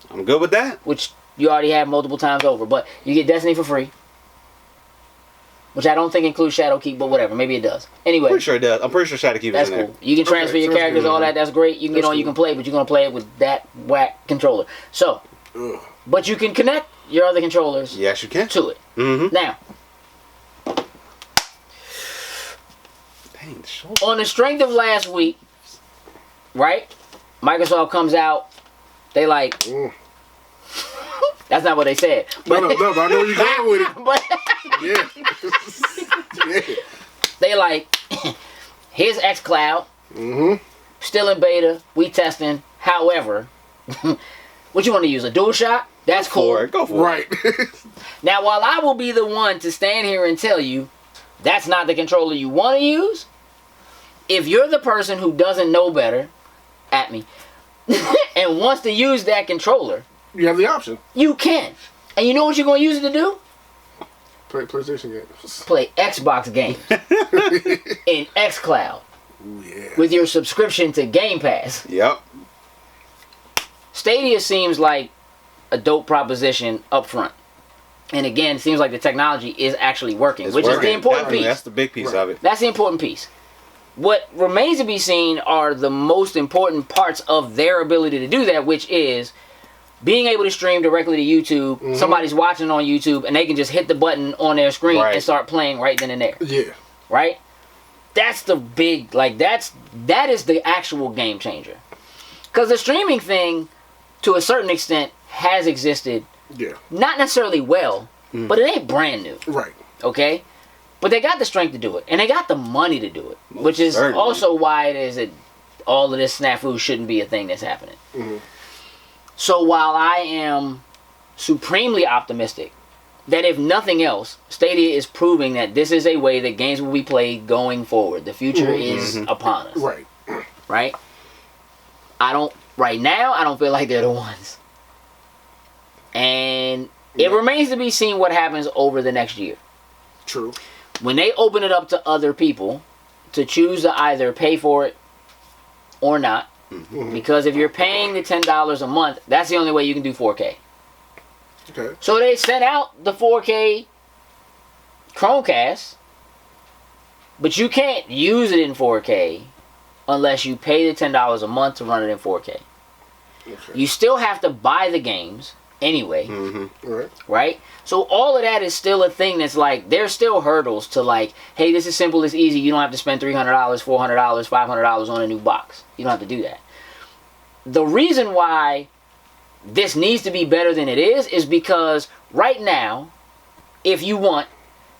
I'm good with that. which you already have multiple times over, but you get Destiny for free, which I don't think includes Shadowkeep, but whatever, maybe it does. Anyway, Pretty sure it does. I'm pretty sure Shadowkeep that's is in cool. You can transfer your sounds characters, good. all that. That's great. You can get That's on, you cool. can play, but you're gonna play it with that whack controller. So, Ugh. but you can connect your other controllers there. Yes, you can. to it. Mm-hmm. Now, Dang, the show. on the strength of last week, right? Microsoft comes out. They like. Mm. That's not what they said. No, but I know where you're going with it. But Yeah. Yeah. they like, here's xCloud, Mm-hmm. still in beta, we testing. However, what you want to use, a DualShock? That's cool. For it. Go for Right. Now, while I will be the one to stand here and tell you that's not the controller you want to use, if you're the person who doesn't know better, at me, and wants to use that controller, You have the option. you can. And you know what you're going to use it to do? Play PlayStation games. Play Xbox games in xCloud Ooh, yeah. with your subscription to Game Pass. it. Yep. Stadia seems like a dope proposition up front. And again, it seems like the technology is actually working, It's which is working. the important Definitely. piece. That's the big piece Right. of it. That's the important piece. what remains to be seen are the most important parts of their ability to do that, which is being able to stream directly to YouTube. Mm-hmm. Somebody's watching on YouTube, and they can just hit the button on their screen Right. and start playing right then and there. Yeah. Right? That's the big, like, that is the actual game changer. Because the streaming thing, to a certain extent, has existed, Yeah. not necessarily well, but it ain't brand new. Right. Okay? But they got the strength to do it, and they got the money to do it, which is certainly. also why it is that all of this snafu shouldn't be a thing that's happening. Mm-hmm. So while I am supremely optimistic that if nothing else, Stadia is proving that this is a way that games will be played going forward. The future is upon us. Right. Right? Right now, I don't feel like they're the ones. And it remains to be seen what happens over the next year. True. When they open it up to other people to choose to either pay for it or not, because if you're paying the $10 a month, that's the only way you can do 4K. Okay. So they sent out the 4K Chromecast, but you can't use it in 4K unless you pay the $10 a month to run it in 4K. Okay. You still have to buy the games anyway, All right. right? So all of that is still a thing that's like, there's still hurdles to like, hey, this is simple, it's easy, you don't have to spend $300, $400, $500 on a new box. You don't have to do that. The reason why this needs to be better than it is because right now, if you want,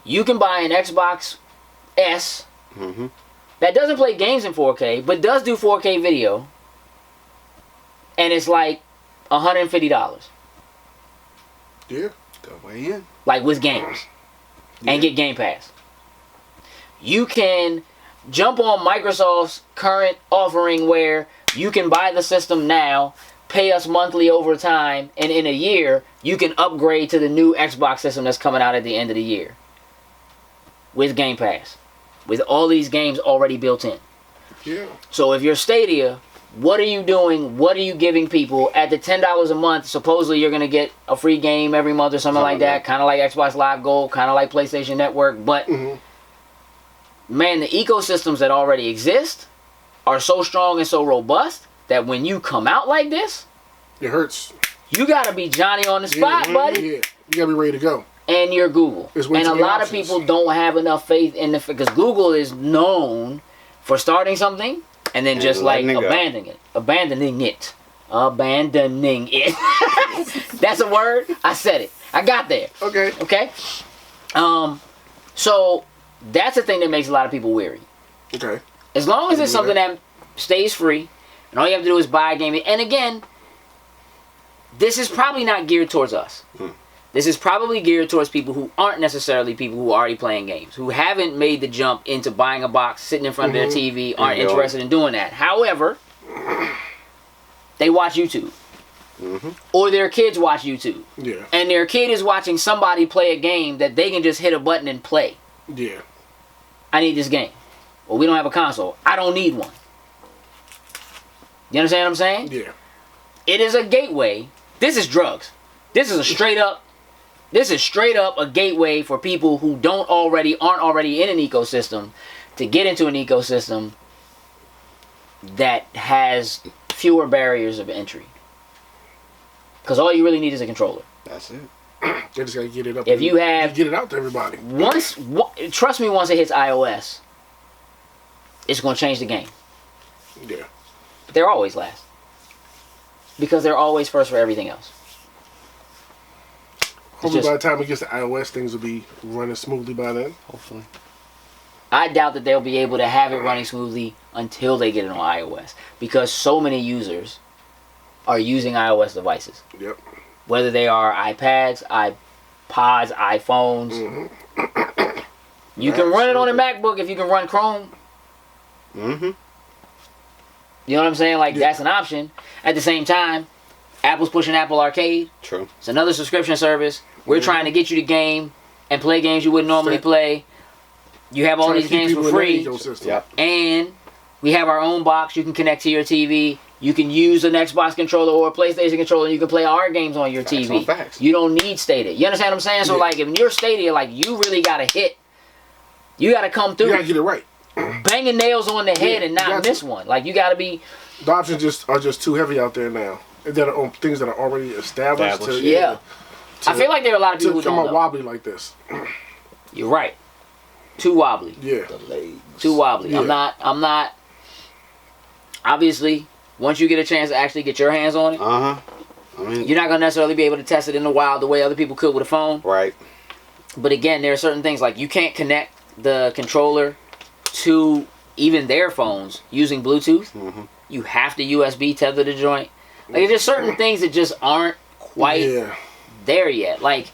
you can buy an Xbox S that doesn't play games in 4K, but does do 4K video, and it's like $150. Yeah. Go way in. Like with games, and get Game Pass. You can jump on Microsoft's current offering where you can buy the system now, pay us monthly over time, and in a year, you can upgrade to the new Xbox system that's coming out at the end of the year. With Game Pass. With all these games already built in. Yeah. So if you're Stadia, what are you doing? What are you giving people? At the $10 a month, supposedly you're going to get a free game every month or something like that. Kind of like Xbox Live Gold, kind of like PlayStation Network. But, man, the ecosystems that already exist are so strong and so robust that when you come out like this, It hurts. you got to be Johnny on the spot, buddy. Yeah. You gotta be ready to go. And you're Google. There's way And too a many lot of options. people don't have enough faith in the... Because Google is known for starting something and then just like letting it go. abandoning it. Abandoning it. That's a word. I said it. I got there. Okay. Okay? So that's the thing that makes a lot of people weary. Okay. As long as it's something that stays free, and all you have to do is buy a game. And again, this is probably not geared towards us. This is probably geared towards people who aren't necessarily people who are already playing games, who haven't made the jump into buying a box, sitting in front of their TV, aren't interested in doing that. However, they watch YouTube. Or their kids watch YouTube. Yeah. And their kid is watching somebody play a game that they can just hit a button and play. Yeah. I need this game. Well, we don't have a console. I don't need one. You understand what I'm saying? Yeah. It is a gateway. This is drugs. This is straight up a gateway for people who aren't already in an ecosystem to get into an ecosystem that has fewer barriers of entry. Because all you really need is a controller. That's it. They just gotta get it up. If you have- get it out to everybody. Trust me, once it hits iOS, it's going to change the game. Yeah. But they're always last. Because they're always first for everything else. Hopefully by the time it gets to iOS, things will be running smoothly by then. Hopefully. I doubt that they'll be able to have it running smoothly until they get it on iOS. Because so many users are using iOS devices. Yep. Whether they are iPads, iPods, iPhones. You can run it on a MacBook if you can run Chrome. You know what I'm saying? Like, that's an option. At the same time, Apple's pushing Apple Arcade. True. It's another subscription service. We're trying to get you the game and play games you wouldn't normally play. You have all these games for free. Yep. And we have our own box. You can connect to your TV. You can use an Xbox controller or a PlayStation controller. And you can play our games on your TV. On facts. You don't need Stadia. You understand what I'm saying? So, like, if you're Stadia, like, you really got to hit. You got to come through. You gotta get it right. banging nails on the head and not gotcha. miss one. Like, you got to be... The options are just too heavy out there now. That are on things that are already established. Yeah. I feel like there are a lot of people who come don't out know. wobbly like this. You're right. Too wobbly. Yeah. Too wobbly. Yeah. I'm not... Obviously, once you get a chance to actually get your hands on it, I mean, you're not going to necessarily be able to test it in the wild the way other people could with a phone. right. But again, there are certain things like you can't connect the controller to even their phones using Bluetooth. Mm-hmm. You have to USB tether the joint. Like, there's certain things that just aren't quite there yet. Like,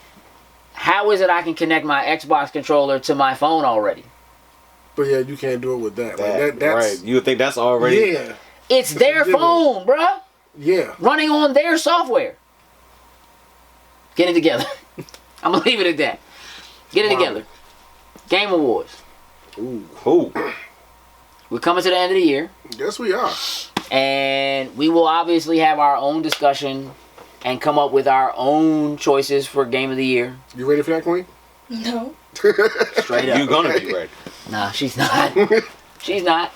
how is it I can connect my Xbox controller to my phone already? But yeah, you can't do it with that. Like that's right. You would think that's already... Yeah. It's their phone, bruh. Yeah. Running on their software. Get it together. I'm going to leave it at that. Get it together. Game Awards. Ooh. We're coming to the end of the year. Yes, we are. And we will obviously have our own discussion and come up with our own choices for Game of the Year. You ready for that, Queen? No. Straight up. You're going to be ready. Nah, she's not. She's not.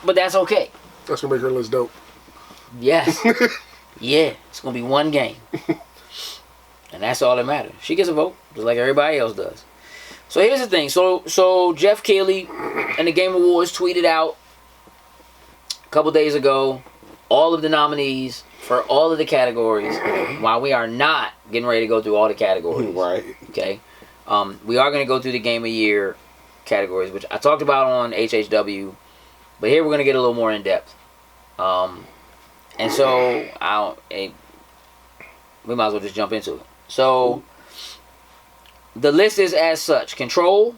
But that's okay. That's gonna make her list dope. Yes. Yeah. It's going to be one game. And that's all that matters. She gets a vote, just like everybody else does. So here's the thing. So Jeff Keighley and the Game Awards tweeted out a couple days ago all of the nominees for all of the categories. While we are not getting ready to go through all the categories. Right. Okay. We are going to go through the Game of Year categories, which I talked about on HHW. But here we're going to get a little more in depth. And so we might as well just jump into it. So the list is as such: Control,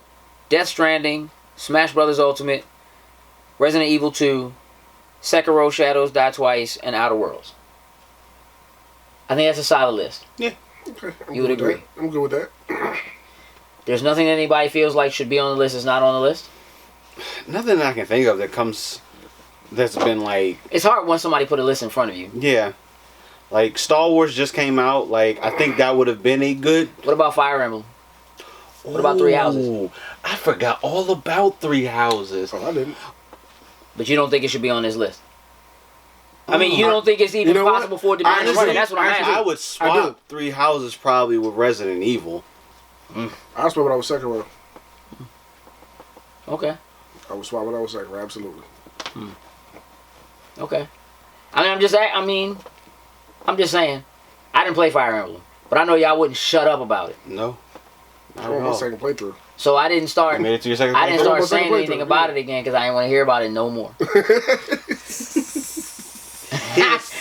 Death Stranding, Smash Brothers Ultimate, Resident Evil 2, Sekiro Shadows Die Twice, and Outer Worlds. I think that's a solid list. Yeah. Okay. You would agree? I'm good with that. There's nothing that anybody feels like should be on the list that's not on the list. Nothing that I can think of that's been like... It's hard when somebody put a list in front of you. Yeah. Like, Star Wars just came out. Like, I think that would have been a good... What about Fire Emblem? What about Three Houses? Ooh, I forgot all about Three Houses. Oh, I didn't. But you don't think it should be on this list? I mean, you don't think it's even You know possible what? for it to be on this Honestly, list? That's what I'm asking. I would swap Three Houses probably with Resident Evil. I swap it out with Sekiro. Okay. I would swap it out with Sekiro. Absolutely. Okay. I'm just saying. I didn't play Fire Emblem, but I know y'all wouldn't shut up about it. No. I don't my second playthrough. So I didn't start. You made it to your second I didn't playthrough? start My second saying anything playthrough, about yeah. it again because I didn't want to hear about it no more.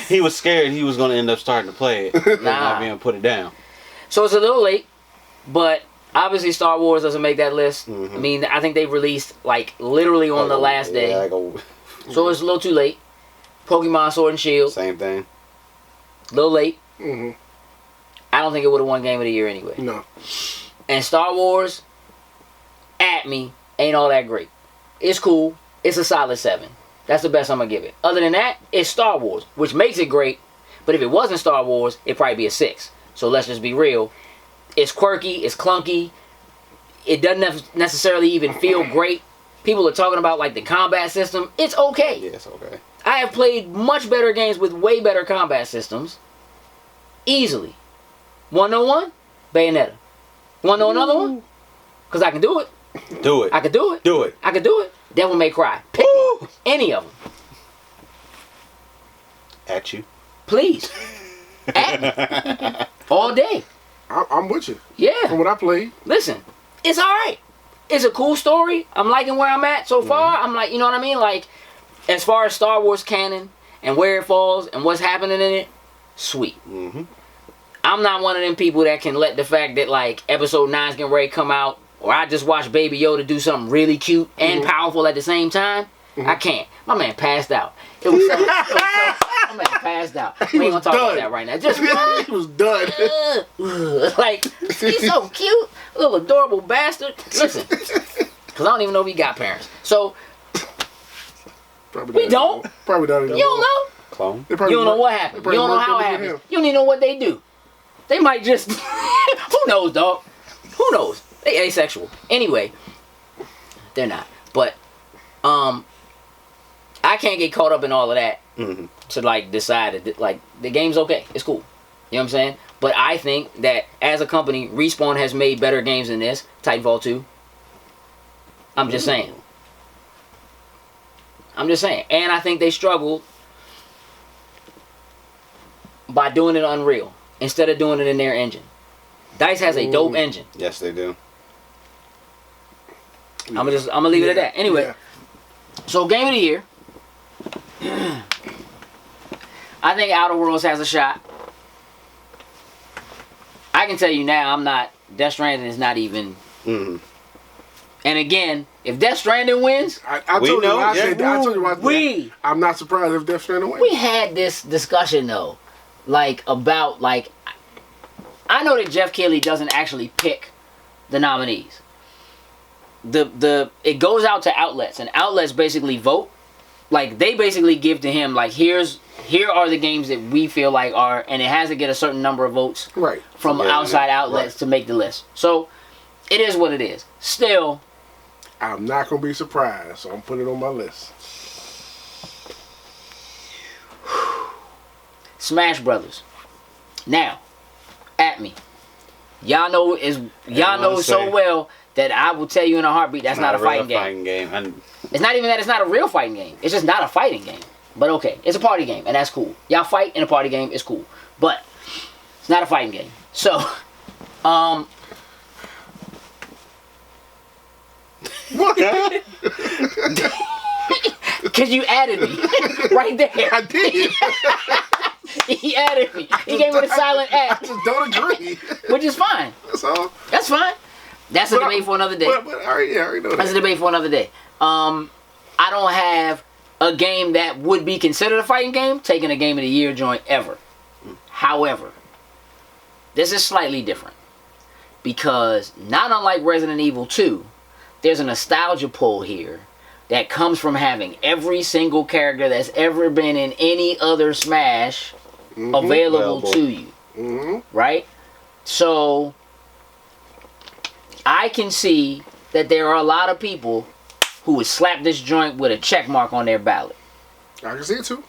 He was scared he was going to end up starting to play it. And Nah. not being able to put it down. So it's a little late, but obviously Star Wars doesn't make that list. Mhm. I mean, I think they've released like literally on the last day, so it's a little too late. Pokemon Sword and Shield, Same thing. a little late. Mm-hmm. I don't think it would have won Game of the Year anyway. No. And Star Wars, at me, ain't all that great. It's cool. It's a solid 7. That's the best I'm going to give it. Other than that, it's Star Wars, which makes it great. But if it wasn't Star Wars, it'd probably be a 6. So let's just be real. It's quirky. It's clunky. It doesn't necessarily even feel great. People are talking about like the combat system. It's okay. Yeah, it's okay. I have played much better games with way better combat systems. Easily. Want to know one? Bayonetta. Want to know another one? Because I can do it. Do it. I can do it. Do it. I can do it. Devil May Cry. Pick one. Any of them. At you. Please. At me. All day. I'm with you. From Yeah. what I played. Listen. It's alright. It's a cool story. I'm liking where I'm at so far. I'm like, you know what I mean? Like, as far as Star Wars canon and where it falls and what's happening in it, sweet. Mm-hmm. I'm not one of them people that can let the fact that like episode 9's getting ready to come out, or I just watched Baby Yoda do something really cute and powerful at the same time. I can't. My man passed out. It was so my man passed out. We ain't gonna talk about that right now. Just He was done. like, he's so cute, little adorable bastard. Listen, because I don't even know if he got parents. So Probably we not don't. anymore. Probably not anymore. You don't know. Clone. They probably You don't know work- what they happened. You probably don't know work how it with happened. him. You don't even know what they do. They might just, who knows, dog? Who knows? They asexual. Anyway, they're not. But I can't get caught up in all of that Mm-hmm. to like decide that like the game's okay. It's cool. You know what I'm saying? But I think that as a company, Respawn has made better games than this. Titanfall 2. I'm just saying. And I think they struggled by doing it on Unreal instead of doing it in their engine. DICE has a dope engine. Yes, they do. I'm gonna leave it at that. Anyway, so game of the year. I think Outer Worlds has a shot. I can tell you now, I'm not. Death Stranding is not even. Mm-hmm. And again, if Death Stranding wins, I told you know, last yeah. day, I told you last day, I'm not surprised if Death Stranding wins. we had this discussion though, like about like. I know that Jeff Keighley doesn't actually pick the nominees. It goes out to outlets, and outlets basically vote. Like they basically give to him like here are the games that we feel like are, and it has to get a certain number of votes from outside outlets to make the list. So it is what it is. Still, I'm not gonna be surprised, so I'm putting it on my list. Smash Brothers. Now, at me. Y'all know so well that I will tell you in a heartbeat that's not a fighting game. It's not even that it's not a real fighting game. It's just not a fighting game. But okay, it's a party game, and that's cool. Y'all fight in a party game, it's cool. But it's not a fighting game. So, What? because you added me right there. I did. He added me. He gave me the silent I act, just don't agree. which is fine. That's all. That's fine. That's a debate for another day. But I already know That's a that. debate for another day. I don't have a game that would be considered a fighting game taking a game of the year joint ever. However, this is slightly different because not unlike Resident Evil 2, there's a nostalgia pull here that comes from having every single character that's ever been in any other Smash available to you. Right? So I can see that there are a lot of people who would slap this joint with a check mark on their ballot I can see it too.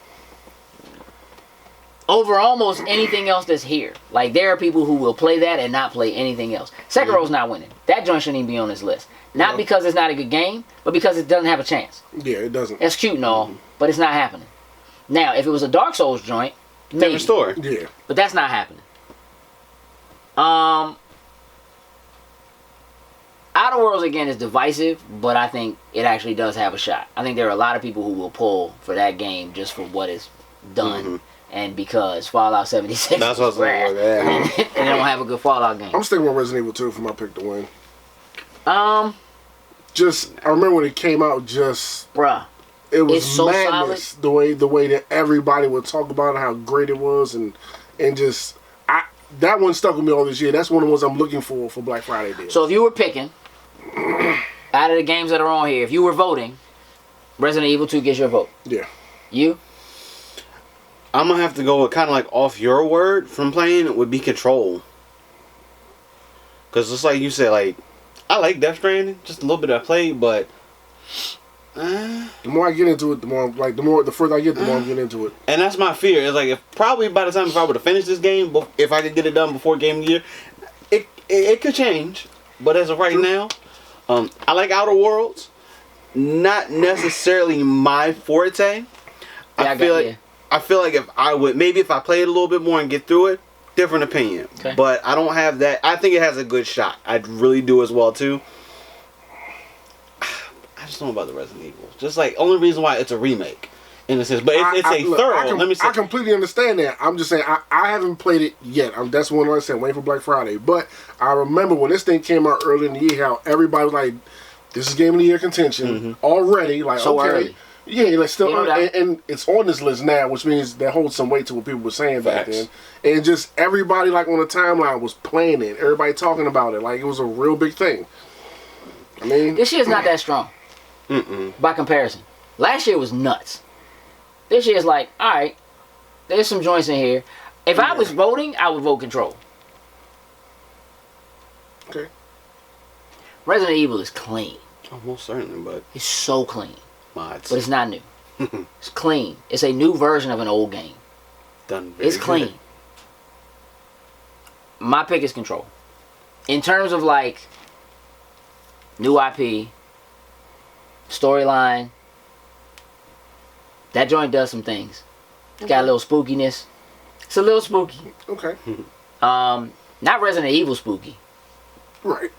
over almost anything else that's here. Like there are people who will play that and not play anything else. Sekiro's not winning. That joint shouldn't even be on this list. Not because it's not a good game, but because it doesn't have a chance. Yeah, it doesn't. That's cute and all, but it's not happening. Now, if it was a Dark Souls joint, maybe. Different story. Yeah. But that's not happening. Outer Worlds again is divisive, but I think it actually does have a shot. I think there are a lot of people who will pull for that game just for what is done, and because Fallout 76 That's what's is rare, and they don't have a good Fallout game. I'm sticking with Resident Evil 2 for my pick to win. Um, Just, I remember when it came out, just bruh, it was it's so madness the way that everybody would talk about it, how great it was, and just that one stuck with me all this year. That's one of the ones I'm looking for Black Friday deals. so if you were picking out of the games that are on here, if you were voting, Resident Evil 2 gets your vote. Yeah. You? I'm gonna have to go with kind of like off your word from playing. It would be Control. Cause it's like you said, like I like Death Stranding, just a little bit I played, but The more I get into it, the further I get, the more I'm getting into it. and that's my fear. It's like if probably by the time if I were to finish this game, if I could get it done before Game of the Year, it could change. But as of right now, I like Outer Worlds. Not necessarily my forte. I feel like if I play it a little bit more and get through it, different opinion. Okay. But I don't have that. I think it has a good shot. I really do as well too. I just don't know about the Resident Evil. Just like only reason why it's a remake in a sense, but it's thorough. Let me say. I completely understand that. I'm just saying I haven't played it yet. That's one like I said, waiting for Black Friday. But I remember when this thing came out early in the year, how everybody was like, "This is Game of the Year contention already." Like So okay. early. Yeah, like still, You know that. and it's on this list now, which means that holds some weight to what people were saying back Facts. then. And just everybody like on the timeline was playing it, everybody talking about it, like it was a real big thing. I mean, This year's not that strong by comparison. Last year was nuts. This year's like, all right, there's some joints in here. If I was voting, I would vote Control. okay, Resident Evil is clean. Oh, most certainly, but It's so clean. but it's not new. It's clean. It's a new version of an old game. Done very It's clean. good. My pick is Control. In terms of like new IP, storyline, that joint does some things. It's got a little spookiness. It's a little spooky. Okay. Not Resident Evil spooky. Right.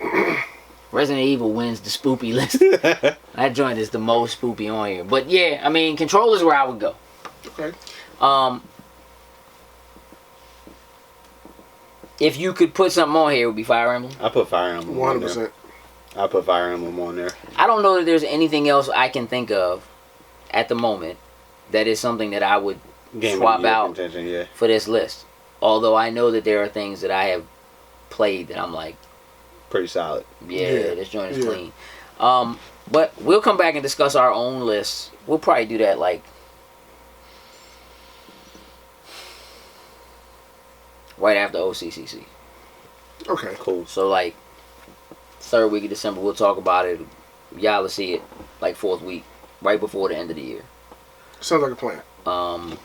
Resident Evil wins the spoopy list. That joint is the most spoopy on here. But yeah, I mean, Control is where I would go. Okay. If you could put something on here, it would be Fire Emblem. I put Fire Emblem 100%. on there. I put Fire Emblem on there. I don't know that there's anything else I can think of at the moment that is something that I would Game swap of the year out contention, yeah. for this list. Although I know that there are things that I have played that I'm like, Pretty solid. yeah. This joint is Yeah. clean. But we'll come back and discuss our own lists. We'll probably do that like right after OCCC. Okay. Cool. So like third week of December, we'll talk about it. Y'all will see it like fourth week, right before the end of the year. Sounds like a plan. Um,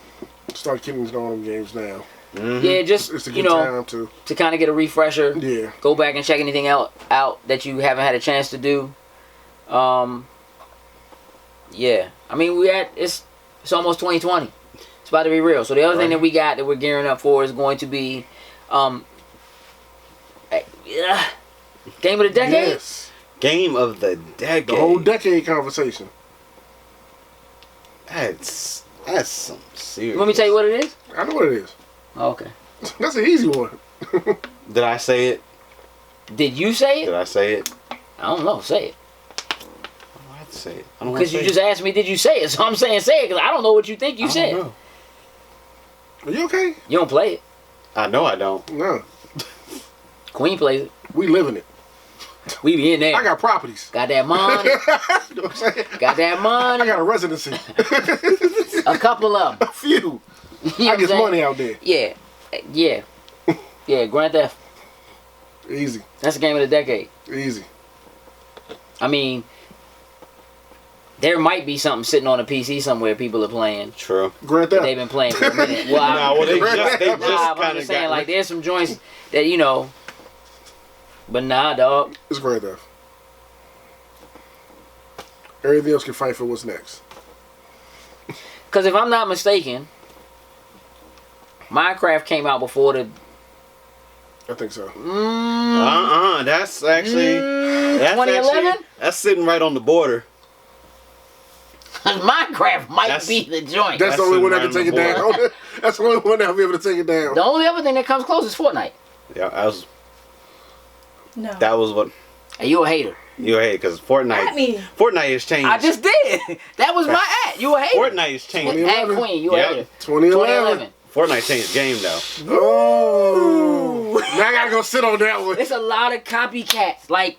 Start keeping these on games now. Mhm. yeah, just It's a you good know, time to. to kind of get a refresher. Yeah. Go back and check anything out that you haven't had a chance to do. Yeah, I mean it's almost 2020. It's about to be real. So the other thing that we got that we're gearing up for is going to be game of the decade. Yes. Game of the decade. The whole decade conversation. That's some serious. Let me tell you what it is. I know what it is. Okay. That's an easy one. Did I say it? Did you say Did it? I say it? I don't know. Say it. I have to say it. I don't want Because to you just asked me, did you say it? So I'm saying say it because I don't know what you think you said. Know. Are you okay? You don't play it. I know I don't. No. Queen plays it. We live in it. We be in there. I got properties. Got that money. You know what I'm saying? Got that money. I got a residency. A couple of them. A few. You know I what I'm get saying? money out there. Yeah. Yeah. Yeah, Grand Theft. Easy. That's the game of the decade. Easy. I mean, there might be something sitting on a PC somewhere people are playing. True. Grand That Theft. they've been playing for a minute. Well, Nah, well, they just but I'm kind just of saying, got like, there's some joints that, you know, but nah, dog. It's Grand Theft. Everything else can fight for what's next. Because if I'm not mistaken, Minecraft came out before the... I think so. That's actually... That's 2011? actually, that's sitting right on the border. Minecraft might That's- be the joint. That's the only one that can take it right on down. That's the only one that'll be able to take it down. The only other thing that comes close is Fortnite. Yeah, No. that was what And you a hater. you hate because Fortnite. At me. Fortnite has changed. I just did. That was my ad. You a hater. Fortnite has changed. And Queen, you a Yep. hater. 2011. Fortnite changed the game though. Oh. Now I gotta go sit on that one. It's a lot of copycats. Like,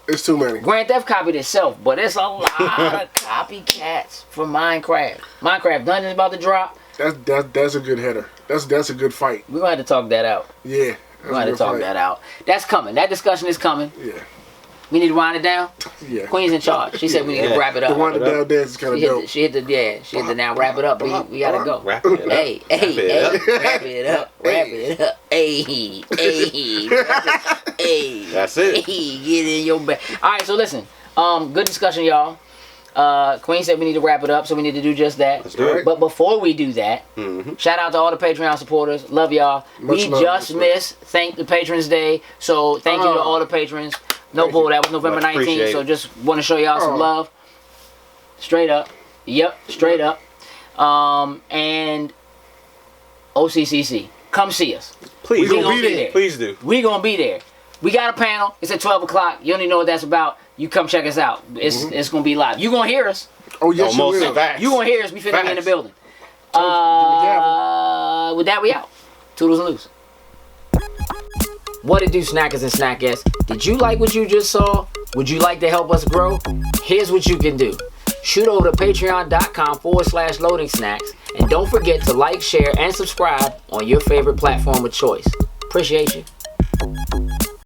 It's too many. Grand Theft copied itself, but it's a lot of copycats for Minecraft. Minecraft Dungeon's about to drop. That's a good header. That's a good fight. We're going to have to talk that out. Yeah. We're going to have to talk that out. That's coming. That discussion is coming. Yeah. We need to wind it down. Yeah. Queen's in charge. She said we need to Yeah. wrap it The up. one that down dance is kind of dope. She hit the now wrap it up. We gotta go. Wrap it up. Hey, wrap it up. Hey, hey. That's it. Hey, get in your bed. All right, so listen. Good discussion, y'all. Queen said we need to wrap it up, so we need to do just that. Let's do it. But before we do that, Mm-hmm. shout out to all the Patreon supporters. Love y'all. Much We love, just much love. missed Thank the Patrons Day, so thank you to all the patrons. No Thank bull, you. that was November Much 19th, appreciated. so just want to show y'all some Oh. love. Straight up. Yep, straight up. And OCCC. Come see us. Please, We gonna be there. Please do. We gonna be there. We got a panel. It's at 12 o'clock. You don't even know what that's about. You come check us out. It's gonna be live. You gonna hear us. Oh, yes, Almost you will. facts. You gonna hear us. We finna be in the Facts. building. Told you, give me gavel. With that, we out. Toodles and loose. What it do, snackers and snackettes? Did you like what you just saw? Would you like to help us grow? Here's what you can do. Shoot over to patreon.com/loading snacks. And don't forget to like, share, and subscribe on your favorite platform of choice. Appreciate you.